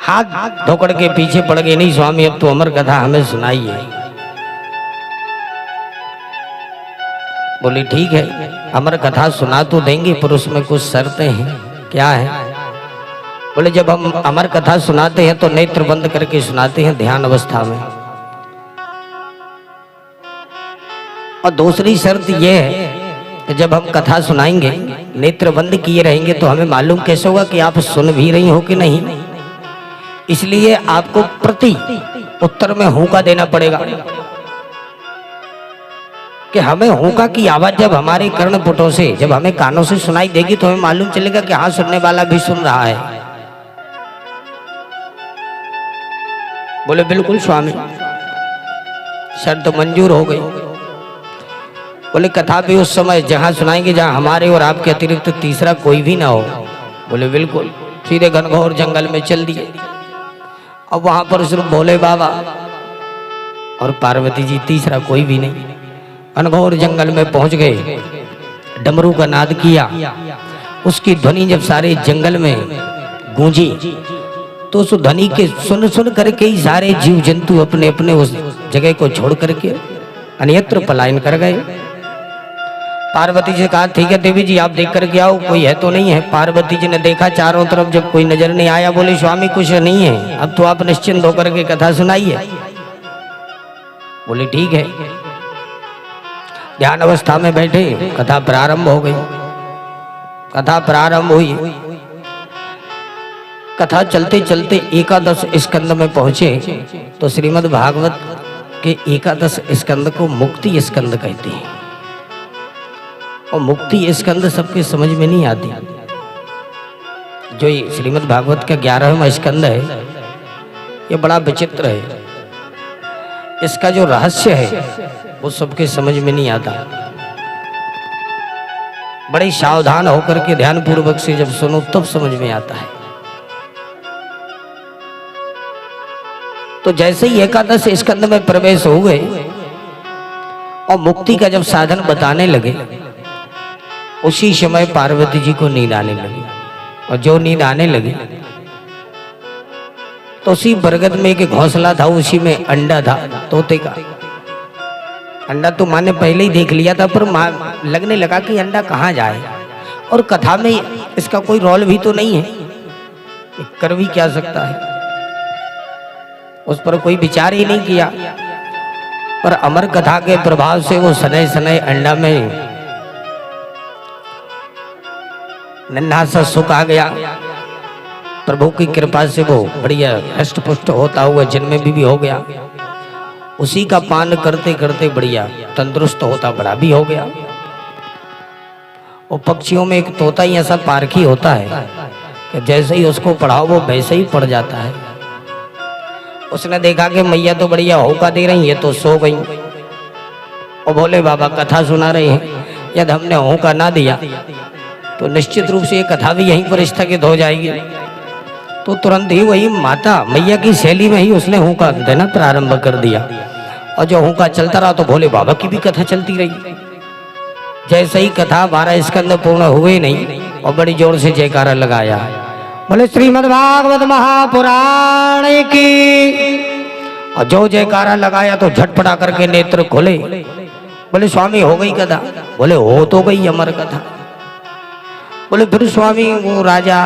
हाथ धोकड़ के पीछे पड़ गए, नहीं स्वामी अब तो अमर कथा हमें सुनाइए। बोली ठीक है अमर कथा सुना तो देंगे, पर उसमें कुछ शर्तें हैं। क्या है? बोले जब हम अमर कथा सुनाते हैं तो नेत्र बंद करके सुनाते हैं ध्यान अवस्था में, और दूसरी शर्त यह है कि जब हम कथा सुनाएंगे नेत्र बंद किए रहेंगे तो हमें मालूम कैसे होगा कि आप सुन भी रही हो कि नहीं। इसलिए आपको प्रति उत्तर में हूं का देना पड़ेगा कि हमें हुक्का की आवाज जब हमारे कर्णपुटों से, जब हमें कानों से सुनाई देगी तो हमें मालूम चलेगा कि हाँ सुनने वाला भी सुन रहा है। बोले बिल्कुल स्वामी, शर्त मंजूर हो गई। बोले कथा भी उस समय जहां सुनाएंगे जहां हमारे और आपके अतिरिक्त तीसरा कोई भी ना हो। बोले बिल्कुल। सीधे घनघोर जंगल में चल दिए। अब वहां पर सिर्फ भोले बाबा और पार्वती जी, तीसरा कोई भी नहीं। घनघोर जंगल में पहुंच गए, डमरू का नाद किया, उसकी ध्वनि जब सारे जंगल में गूंजी तो उस ध्वनि के सुन सुन करके ही सारे जीव जंतु अपने अपने उस जगह को छोड़ करके अन्यत्र पलायन कर गए। पार्वती जी ने कहा ठीक है देवी जी आप देख करके आओ कोई है तो नहीं है। पार्वती जी ने देखा चारों तरफ, जब कोई नजर नहीं आया बोले स्वामी कुछ नहीं है, अब तो आप निश्चिंत होकर के कथा सुनाइए। बोले ठीक है। ध्यान अवस्था में बैठे, कथा प्रारंभ हो गई। कथा प्रारंभ हुई, कथा चलते चलते एकादश स्कंद में पहुंचे तो श्रीमद् भागवत के एकादश स्कंद को मुक्ति स्कंद कहते हैं। और मुक्ति स्कंद सबके समझ में नहीं आती। जो ये श्रीमद् भागवत का 11वां स्कंद है ये बड़ा विचित्र है। इसका जो रहस्य है वो सबके समझ में नहीं आता। बड़े सावधान होकर के ध्यान पूर्वक से जब सुनो तब समझ में आता है। तो जैसे ही एकादश स्कंद में प्रवेश हो गए और मुक्ति का जब साधन बताने लगे, उसी समय पार्वती जी को नींद आने लगी। और जो नींद आने लगी तो उसी बरगद में एक घोंसला था, उसी में अंडा था तोते का। अंडा तो माँ ने पहले ही देख लिया था, पर माँ लगने लगा कि अंडा कहाँ जाए, और कथा में इसका कोई रोल भी तो नहीं है, कर भी क्या सकता है। उस पर कोई विचार ही नहीं किया। पर अमर कथा के प्रभाव से वो सनय सनय अंडा में नन्हा सा सुख आ गया। प्रभु की कृपा से वो बढ़िया हष्ट पुष्ट होता हुआ जन्म भी हो गया। उसी का पान करते करते बढ़िया तंदुरुस्त होता बड़ा भी हो गया। और पक्षियों में एक तोता ही ऐसा पारखी होता है कि जैसे ही उसको पढ़ाओ वो वैसे ही पढ़ जाता है। उसने देखा कि मैया तो बढ़िया होका दे रही है तो सो गई, और भोले बाबा कथा सुना रहे हैं। यदि हमने होका ना दिया तो निश्चित रूप से ये कथा भी यहीं पर स्थगित हो जाएगी। तो तुरंत ही वही माता मैया की शैली में ही उसने हुक्का देना प्रारंभ कर दिया। और जो हुक्का चलता रहा तो भोले बाबा की भी कथा चलती रही। जैसे ही कथा 12 स्कंद पूर्ण हुए नहीं और बड़ी जोर से जयकारा लगाया, बोले श्रीमद् भागवत महापुराण की। और जो जयकारा लगाया तो झटपटा करके नेत्र खोले। बोले स्वामी हो गई कथा? बोले हो तो गई अमर कथा। बोले फिर स्वामी वो राजा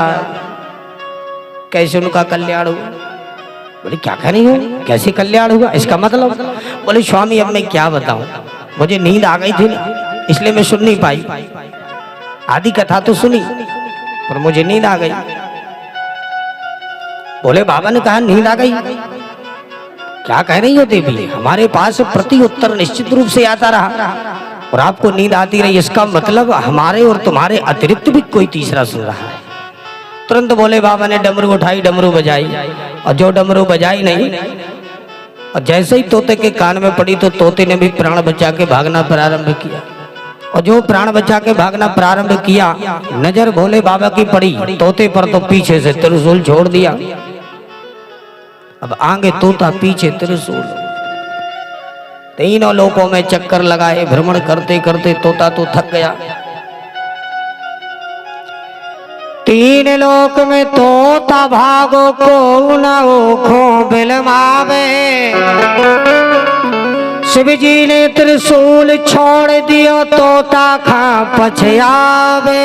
कैसे उनका कल्याण हुआ? बोले क्या कह रही हो, कैसे कल्याण हुआ, इसका मतलब? बोले स्वामी अब मैं क्या बताऊं, मुझे नींद आ गई थी ना, इसलिए मैं सुन नहीं पाई। आधी कथा तो सुनी पर मुझे नींद आ गई। बोले बाबा ने कहा नींद आ गई? क्या कह रही हो देवी, हमारे पास प्रति उत्तर निश्चित रूप से आता रहा और आपको नींद आती रही, इसका मतलब हमारे और तुम्हारे अतिरिक्त भी कोई तीसरा सुन रहा है। तुरंत बोले बाबा ने डमरू उठाई, डमरू बजाई, और जो डमरू बजाई नहीं और जैसे ही तोते के कान में पड़ी तो तोते ने भी प्राण बचा के भागना प्रारंभ किया। और जो प्राण बचा के भागना प्रारंभ किया, नजर भोले बाबा की पड़ी तोते पर तो पीछे से त्रिशूल छोड़ दिया। अब आगे तोता, पीछे त्रिशूल। तीनों लोकों में चक्कर लगाए, भ्रमण करते करते तोता तो थक गया। तीन लोक में तोता भागो को न ओखो बिलमावे। शिव जी ने त्रिशूल छोड़ दियो तोता खा पछयावे।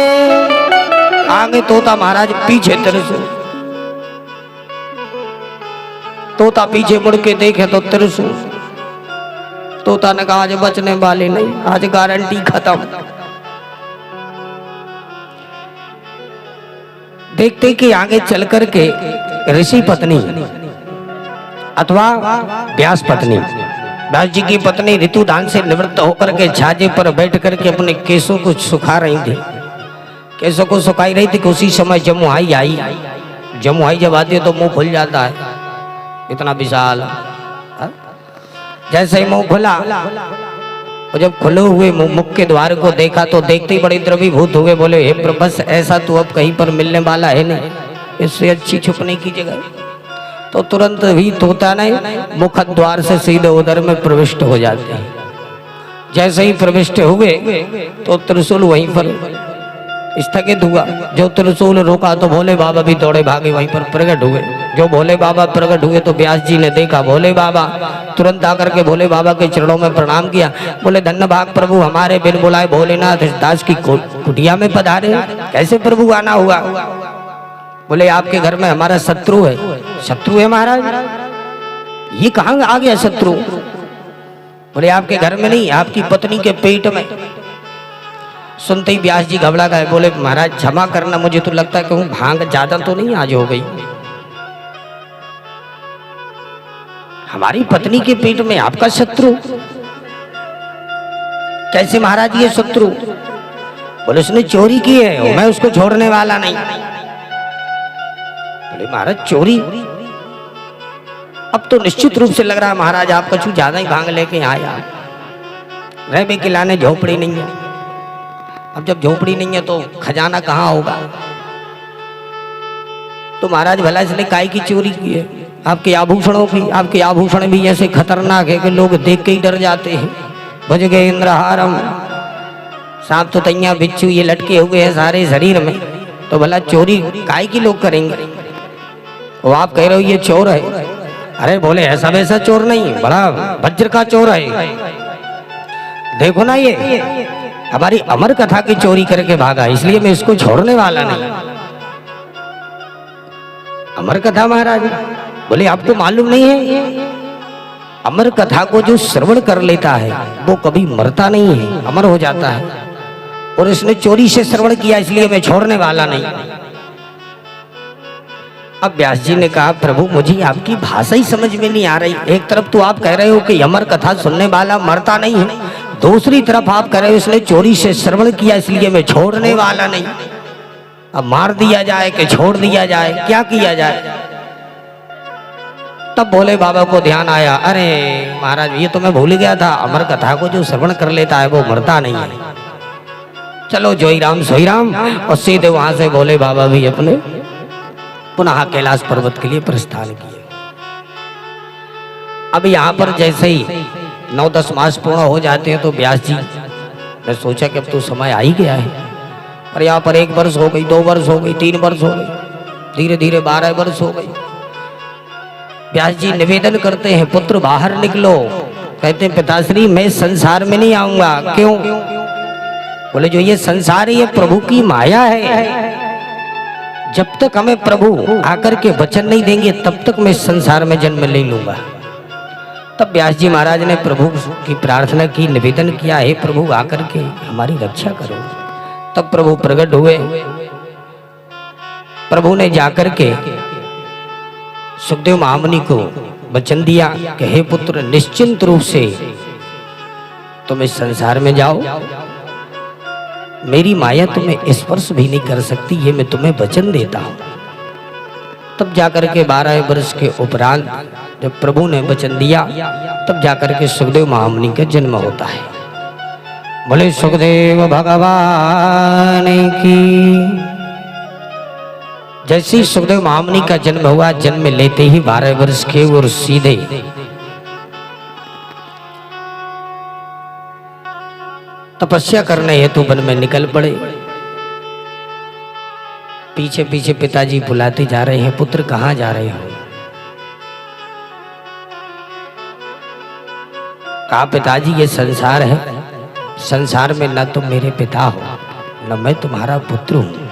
आगे तोता महाराज, पीछे त्रिशूल। तोता पीछे मुड़ के देखे तो त्रिशूल। तोता ने कहा आज बचने वाले नहीं, आज गारंटी खत्म। देखते कि आगे चल करके ऋषि पत्नी अथवा व्यास पत्नी, व्यास जी की पत्नी ऋतुदान से निवृत्त होकर के छाजे पर बैठ करके अपने केसों को सुखा रही थी। केसों को सुखाई रही थी कि उसी समय जमुआई आई। जमुआई जब आती है तो मुंह खुल जाता है, इतना विशाल। जैसे ही मुंह खुला और जब खुले हुए मुख के द्वार को देखा तो देखते ही बड़े द्रवीभूत हुए। बोले हे प्रभु, बस ऐसा तो अब कहीं पर मिलने वाला है नहीं, इससे अच्छी छुपने की जगह। तो तुरंत ही तोता ने मुख द्वार से सीधे उधर में प्रविष्ट हो जाते हैं। जैसे ही प्रविष्ट हुए तो त्रिशूल वहीं पर स्थगित हुआ। जो त्रिशूल रोका तो भोले बाबा भी दौड़े भागे वहीं पर प्रकट हुए। जो भोले बाबा प्रकट हुए तो व्यास जी ने देखा भोले बाबा, तुरंत आकर के भोले बाबा के चरणों में प्रणाम किया। बोले धन्य भाग प्रभु, हमारे बिन बुलाए भोलेनाथ दास की कुटिया में पधारे, कैसे प्रभु आना हुआ? बोले आपके घर में हमारा शत्रु है। शत्रु है महाराज? ये कहाँ आ गया शत्रु? बोले आपके घर में नहीं, आपकी पत्नी के पेट में। सुनते ही व्यास जी घबरा गए। बोले महाराज क्षमा करना, मुझे तो लगता है कहूँ भांग ज्यादा तो नहीं आज हो गई। हमारी पत्नी के पेट में आपका शत्रु? कैसे महाराज ये शत्रु? बोले उसने चोरी की है, मैं उसको छोड़ने वाला नहीं। बोले महाराज चोरी? अब तो निश्चित रूप से लग रहा है महाराज आप कुछ ज्यादा ही भांग लेके आया। रहने के लाने झोपड़ी नहीं है। अब जब झोपड़ी नहीं है तो खजाना कहाँ होगा? तो महाराज भला इसने काय की चोरी की है? आपके आभूषणों की। आपके आभूषण भी ऐसे खतरनाक है कि लोग देख के ही डर जाते हैं। भज गए इंद्रहारम, सांप तो तैया बिच्छू ये लटके हुए हैं सारे शरीर में, तो भला चोरी काय की लोग करेंगे? वो आप कह रहे हो ये चोर है? अरे बोले ऐसा वैसा चोर नहीं, बड़ा वज्र का चोर है। देखो ना ये हमारी अमर कथा की चोरी करके भागा, इसलिए मैं इसको छोड़ने वाला नहीं। अमर कथा महाराज? बोले आपको मालूम नहीं है, अमर कथा को जो श्रवण कर लेता है वो कभी मरता नहीं है, अमर हो जाता है। और इसने चोरी से श्रवण किया इसलिए मैं छोड़ने वाला नहीं। अब व्यास जी ने कहा प्रभु मुझे आपकी भाषा ही समझ में नहीं आ रही। एक तरफ तो आप कह रहे हो कि अमर कथा सुनने वाला मरता नहीं है, दूसरी तरफ आप कह रहे हो इसने चोरी से श्रवण किया इसलिए मैं छोड़ने वाला नहीं। अब मार दिया जाए कि छोड़ दिया जाए, क्या किया जाए? तब भोले बाबा को ध्यान आया, अरे महाराज ये तो मैं भूल गया था, अमर कथा को जो श्रवण कर लेता है वो मरता नहीं है। चलो जोई राम सोई राम। और सीधे वहां से भोले बाबा भी अपने पुनः कैलाश पर्वत के लिए प्रस्थान किए। अब यहाँ पर जैसे ही 9-10 मास पूर्ण हो जाते हैं तो व्यास जी ने सोचा कि अब तो समय आ ही गया है, पर यहाँ पर 1 वर्ष हो गई, 2 वर्ष हो गई, 3 वर्ष हो गई, धीरे धीरे 12 वर्ष हो गई। व्यास जी निवेदन करते हैं, पुत्र बाहर निकलो। कहते हैं पिताश्री मैं संसार में नहीं आऊंगा। क्यों? बोले जो ये संसार है ये प्रभु की माया है, जब तक हमें प्रभु आकर के वचन नहीं देंगे तब तक मैं संसार में जन्म ले लूंगा। तब व्यास जी महाराज ने प्रभु की प्रार्थना की, निवेदन किया, हे प्रभु आकर के हमारी रक्षा करो। तब प्रभु प्रकट हुए। प्रभु ने जाकर के सुखदेव महामुनि को वचन दिया कि हे पुत्र निश्चिंत रूप से तुम इस संसार में जाओ, मेरी माया तुम्हें स्पर्श भी नहीं कर सकती, ये मैं तुम्हें वचन देता हूं। तब जाकर के 12 वर्ष के उपरांत जब प्रभु ने वचन दिया तब जाकर के सुखदेव महामुनि का जन्म होता है। बोले सुखदेव भगवान की। जैसे ही सुखदेव महामुनि का जन्म हुआ, जन्म लेते ही 12 वर्ष के और सीधे तपस्या करने हेतु वन में निकल पड़े। पीछे पीछे पिताजी बुलाते जा रहे हैं, पुत्र कहाँ जा रहे हो? कहा पिताजी ये संसार है, संसार में न तुम मेरे पिता हो न मैं तुम्हारा पुत्र हूं।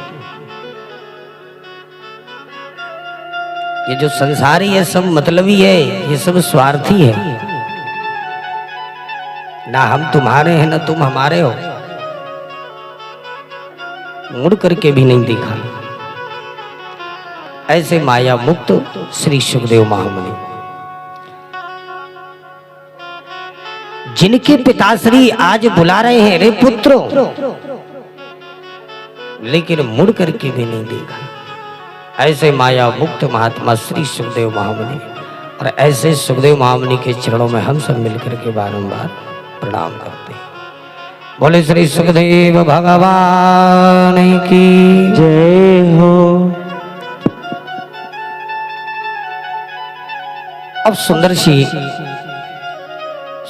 ये जो संसार है ये सब मतलबी है, ये सब स्वार्थी है, ना हम तुम्हारे हैं ना तुम हमारे हो। मुड़ करके भी नहीं देखा। ऐसे माया मुक्त श्री सुखदेव महामुनि, जिनके पिताश्री आज बुला रहे हैं रे पुत्रों, लेकिन मुड़ करके भी नहीं देखा। ऐसे माया मुक्त महात्मा श्री सुखदेव महामुनि, और ऐसे सुखदेव महामुनि के चरणों में हम सब मिलकर के बारंबार प्रणाम करते हैं। बोले श्री सुखदेव भगवान की जय हो। अब सुंदर सी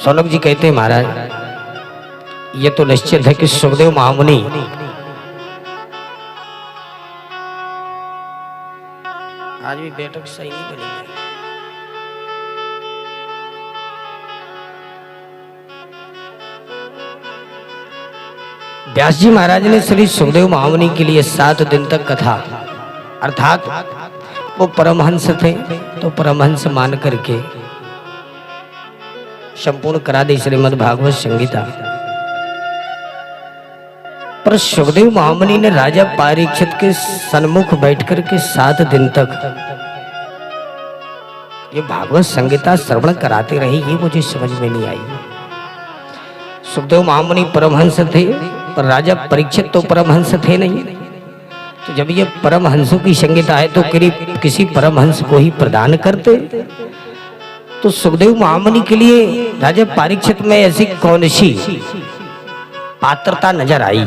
सौनक जी कहते हैं महाराज ये तो निश्चित है कि सुखदेव महामुनि आज भी बैठक सही नहीं बनी है। व्यास जी महाराज ने श्री सुखदेव महामुनि के लिए 7 दिन तक कथा, अर्थात वो परमहंस थे तो परमहंस मान करके संपूर्ण करा दी श्रीमद् भागवत संगीता। पर सुखदेव महामुनि ने राजा परीक्षित के सन्मुख बैठकर के 7 दिन तक ये भागवत संगीता श्रवण कराते रहे, ये मुझे समझ में नहीं आई। सुखदेव महामुनि परमहंस थे पर राजा परीक्षित तो परमहंस थे नहीं, तो जब ये परमहंसों की संगीता है तो किसी परमहंस को ही प्रदान करते। तो सुखदेव महामुनि के लिए राजा परीक्षित में ऐसी कौन सी पात्रता नजर आई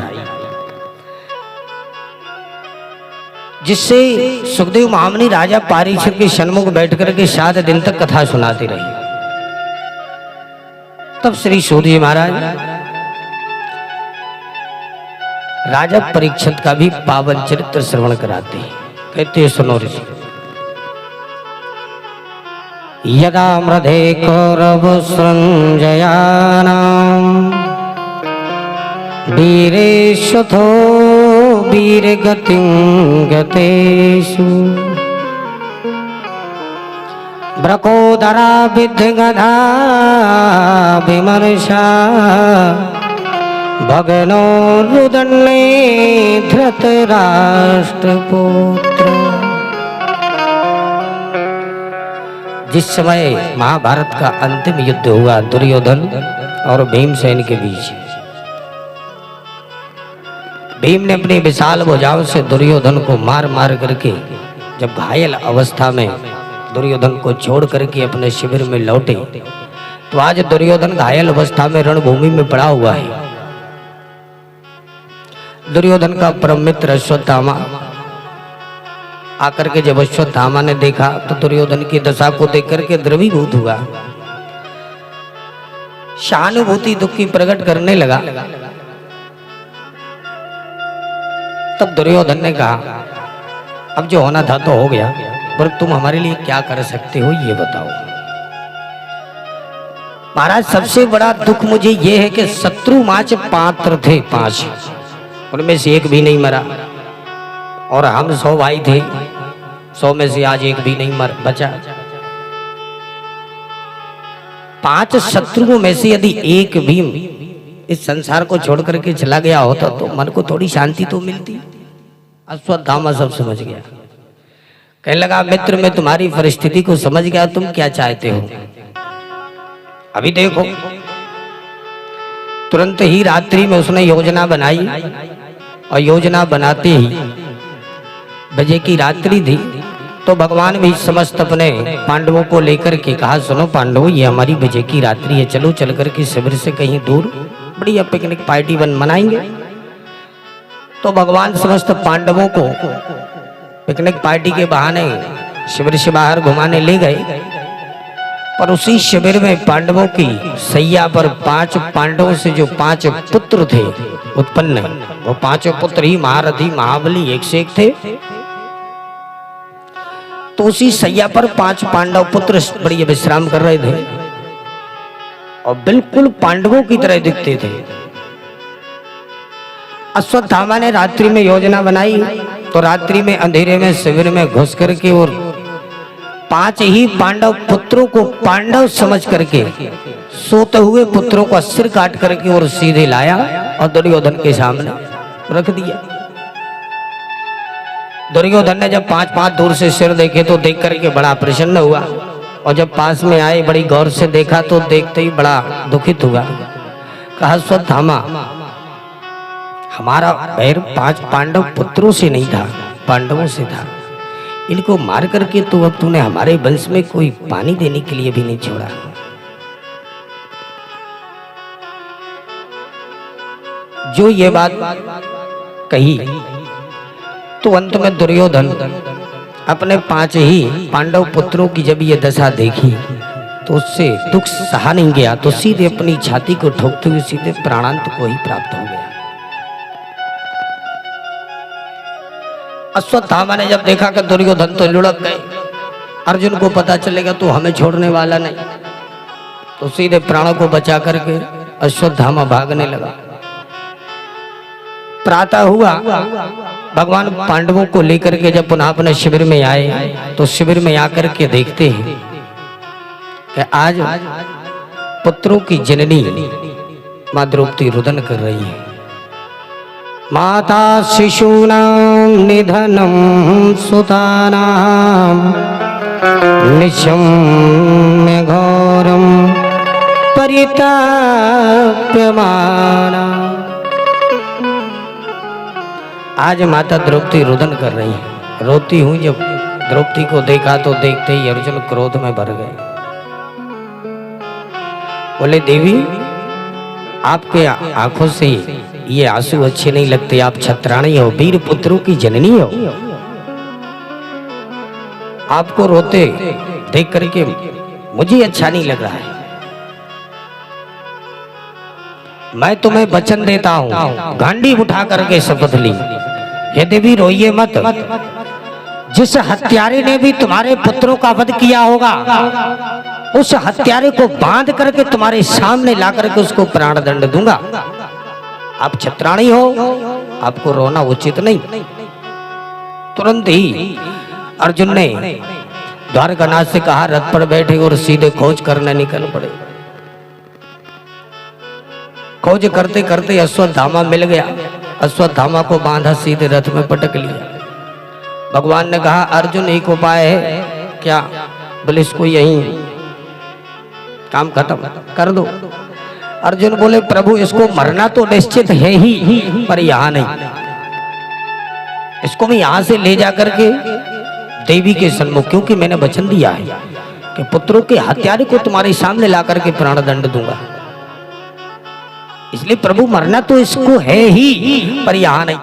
जिससे सुखदेव महामुनि राजा परीक्षित के सन्मुख बैठकर के 7 दिन तक कथा सुनाते रहे। तब श्री सूत जी महाराज राजा परीक्षित का भी पावन चरित्र श्रवण कराते हैं। कहते हैं सुनो ऋषि। यदा मृधे कौरव संजयानां वीरेशथो वीरगतिं गतेषु ब्रकोदरा विद्गधा विमर्शा भगनो रुदन्ने धृतराष्ट्रपुत्र। जिस समय महाभारत का अंतिम युद्ध हुआ दुर्योधन और भीमसेन के बीच, भीम ने अपनी विशाल भुजाओं से दुर्योधन को मार मार करके जब घायल अवस्था में दुर्योधन को छोड़ करके अपने शिविर में लौटे, तो आज दुर्योधन घायल अवस्था में रणभूमि में पड़ा हुआ है। दुर्योधन का परम मित्र अश्वत्थामा आकर के जब अश्वत्थामा ने देखा तो दुर्योधन की दशा को देख करके द्रवीभूत हुआ, सहानुभूति दुख की प्रकट करने लगा। तब दुर्योधन ने कहा अब जो होना था तो हो गया, पर तुम हमारे लिए क्या कर सकते हो ये बताओ। महाराज सबसे बड़ा दुख मुझे ये है कि शत्रु माच पात्र थे 5, उनमें से एक भी नहीं मरा, और हम 100 भाई थे, 100 में से आज एक भी नहीं बचा। 5 शत्रुओं में से यदि एक भी इस संसार को छोड़ करके चला गया होता तो मन को थोड़ी शांति तो मिलती। अश्वत्थामा सब समझ गया, कहने लगा मित्र मैं तुम्हारी परिस्थिति को समझ गया, तुम क्या चाहते हो अभी देखो। तुरंत ही रात्रि में उसने योजना बनाई, और योजना बनाते ही बजे की रात्रि थी तो भगवान भी समस्त अपने पांडवों को लेकर के कहा सुनो पांडवों, ये हमारी बजे की रात्रि है, चलो चल करके शिविर से कहीं दूर बढ़िया पिकनिक पार्टी मनाएंगे। तो भगवान समस्त पांडवों को पिकनिक पार्टी के बहाने शिविर से बाहर घुमाने ले गए। पर उसी शिविर में पांडवों की सैया पर 5 पांडवों से जो 5 पुत्र थे उत्पन्न, वो 5 पुत्र ही महारथी महाबली एक से एक थे। तो उसी सैया पर 5 पांडव पुत्र बढ़िया विश्राम कर रहे थे और बिल्कुल पांडवों की तरह दिखते थे। अश्वत्थामा ने रात्रि में योजना बनाई, तो रात्रि में अंधेरे में शिविर में घुस करके और 5 ही पांडव पुत्रों को पांडव समझ करके सोते हुए पुत्रों का सिर काट करके और सीधे लाया और दुर्योधन के सामने रख दिया। दुर्योधन ने जब 5 दूर से सिर देखे तो देख करके बड़ा प्रसन्न हुआ, और जब पास में आए बड़ी गौर से देखा तो देखते ही बड़ा दुखित हुआ। कहा अश्वत्थामा हमारा बैर 5 पांडव पुत्रों से नहीं था, पांडवों से था। इनको मार करके तो अब तूने हमारे वंश में कोई पानी देने के लिए भी नहीं छोड़ा। जो ये बात कही तो अंत में दुर्योधन अपने 5 ही पांडव पुत्रों की जब ये दशा देखी तो उससे दुख सहा नहीं गया, तो सीधे अपनी छाती को ठोकते हुए सीधे प्राणांत को ही प्राप्त हो गया। अश्वत्थामा ने जब देखा कि दुर्योधन तो लुढ़क गए, अर्जुन को पता चलेगा तो हमें छोड़ने वाला नहीं, तो सीधे प्राणों को बचा करके अश्वत्थामा भागने लगा। प्रातः हुआ, भगवान पांडवों को लेकर के जब पुनः अपने शिविर में आए तो शिविर में आकर के देखते हैं कि आज पुत्रों की जननी मां द्रौपदी रुदन कर रही है। माता शिशूनां निधनं सुतानां निशम्य घोरं परिताप्यमाना। आज माता द्रौपदी रुदन कर रही है, रोती हुई। जब द्रौपदी को देखा तो देखते ही अर्जुन क्रोध में भर गए। बोले देवी आपके आंखों से ये आंसू अच्छे नहीं लगते, आप छत्राणी हो, वीर पुत्रों की जननी हो, आपको रोते देख करके मुझे अच्छा नहीं लग रहा है। मैं तुम्हें वचन देता हूं, गांडी उठा करके शपथ ली, हे देवी रोइए मत। जिस हत्यारे ने भी तुम्हारे पुत्रों का वध किया होगा उस हत्यारे को बांध करके तुम्हारे सामने ला करके उसको प्राण दंड दूंगा। आप छत्राणी हो, आपको रोना उचित नहीं। तुरंत ही अर्जुन ने द्वारकानाथ से कहा रथ पर बैठे और सीधे खोज करने निकल पड़े। खोज करते करते अश्वत्थामा मिल गया, अश्वत्थामा को बांधा सीधे रथ में पटक लिया। भगवान ने कहा अर्जुन एक उपाय है क्या? बोले इसको यहीं काम खत्म कर दो। अर्जुन बोले प्रभु इसको मरना तो निश्चित है ही, पर यहाँ नहीं, इसको मैं यहाँ से ले जा करके देवी के सन्मुख, क्योंकि मैंने वचन दिया है कि पुत्रों के हत्यारे को तुम्हारे सामने ला करके प्राण दंड दूंगा। इसलिए प्रभु मरना तो इसको है ही, पर यहाँ नहीं।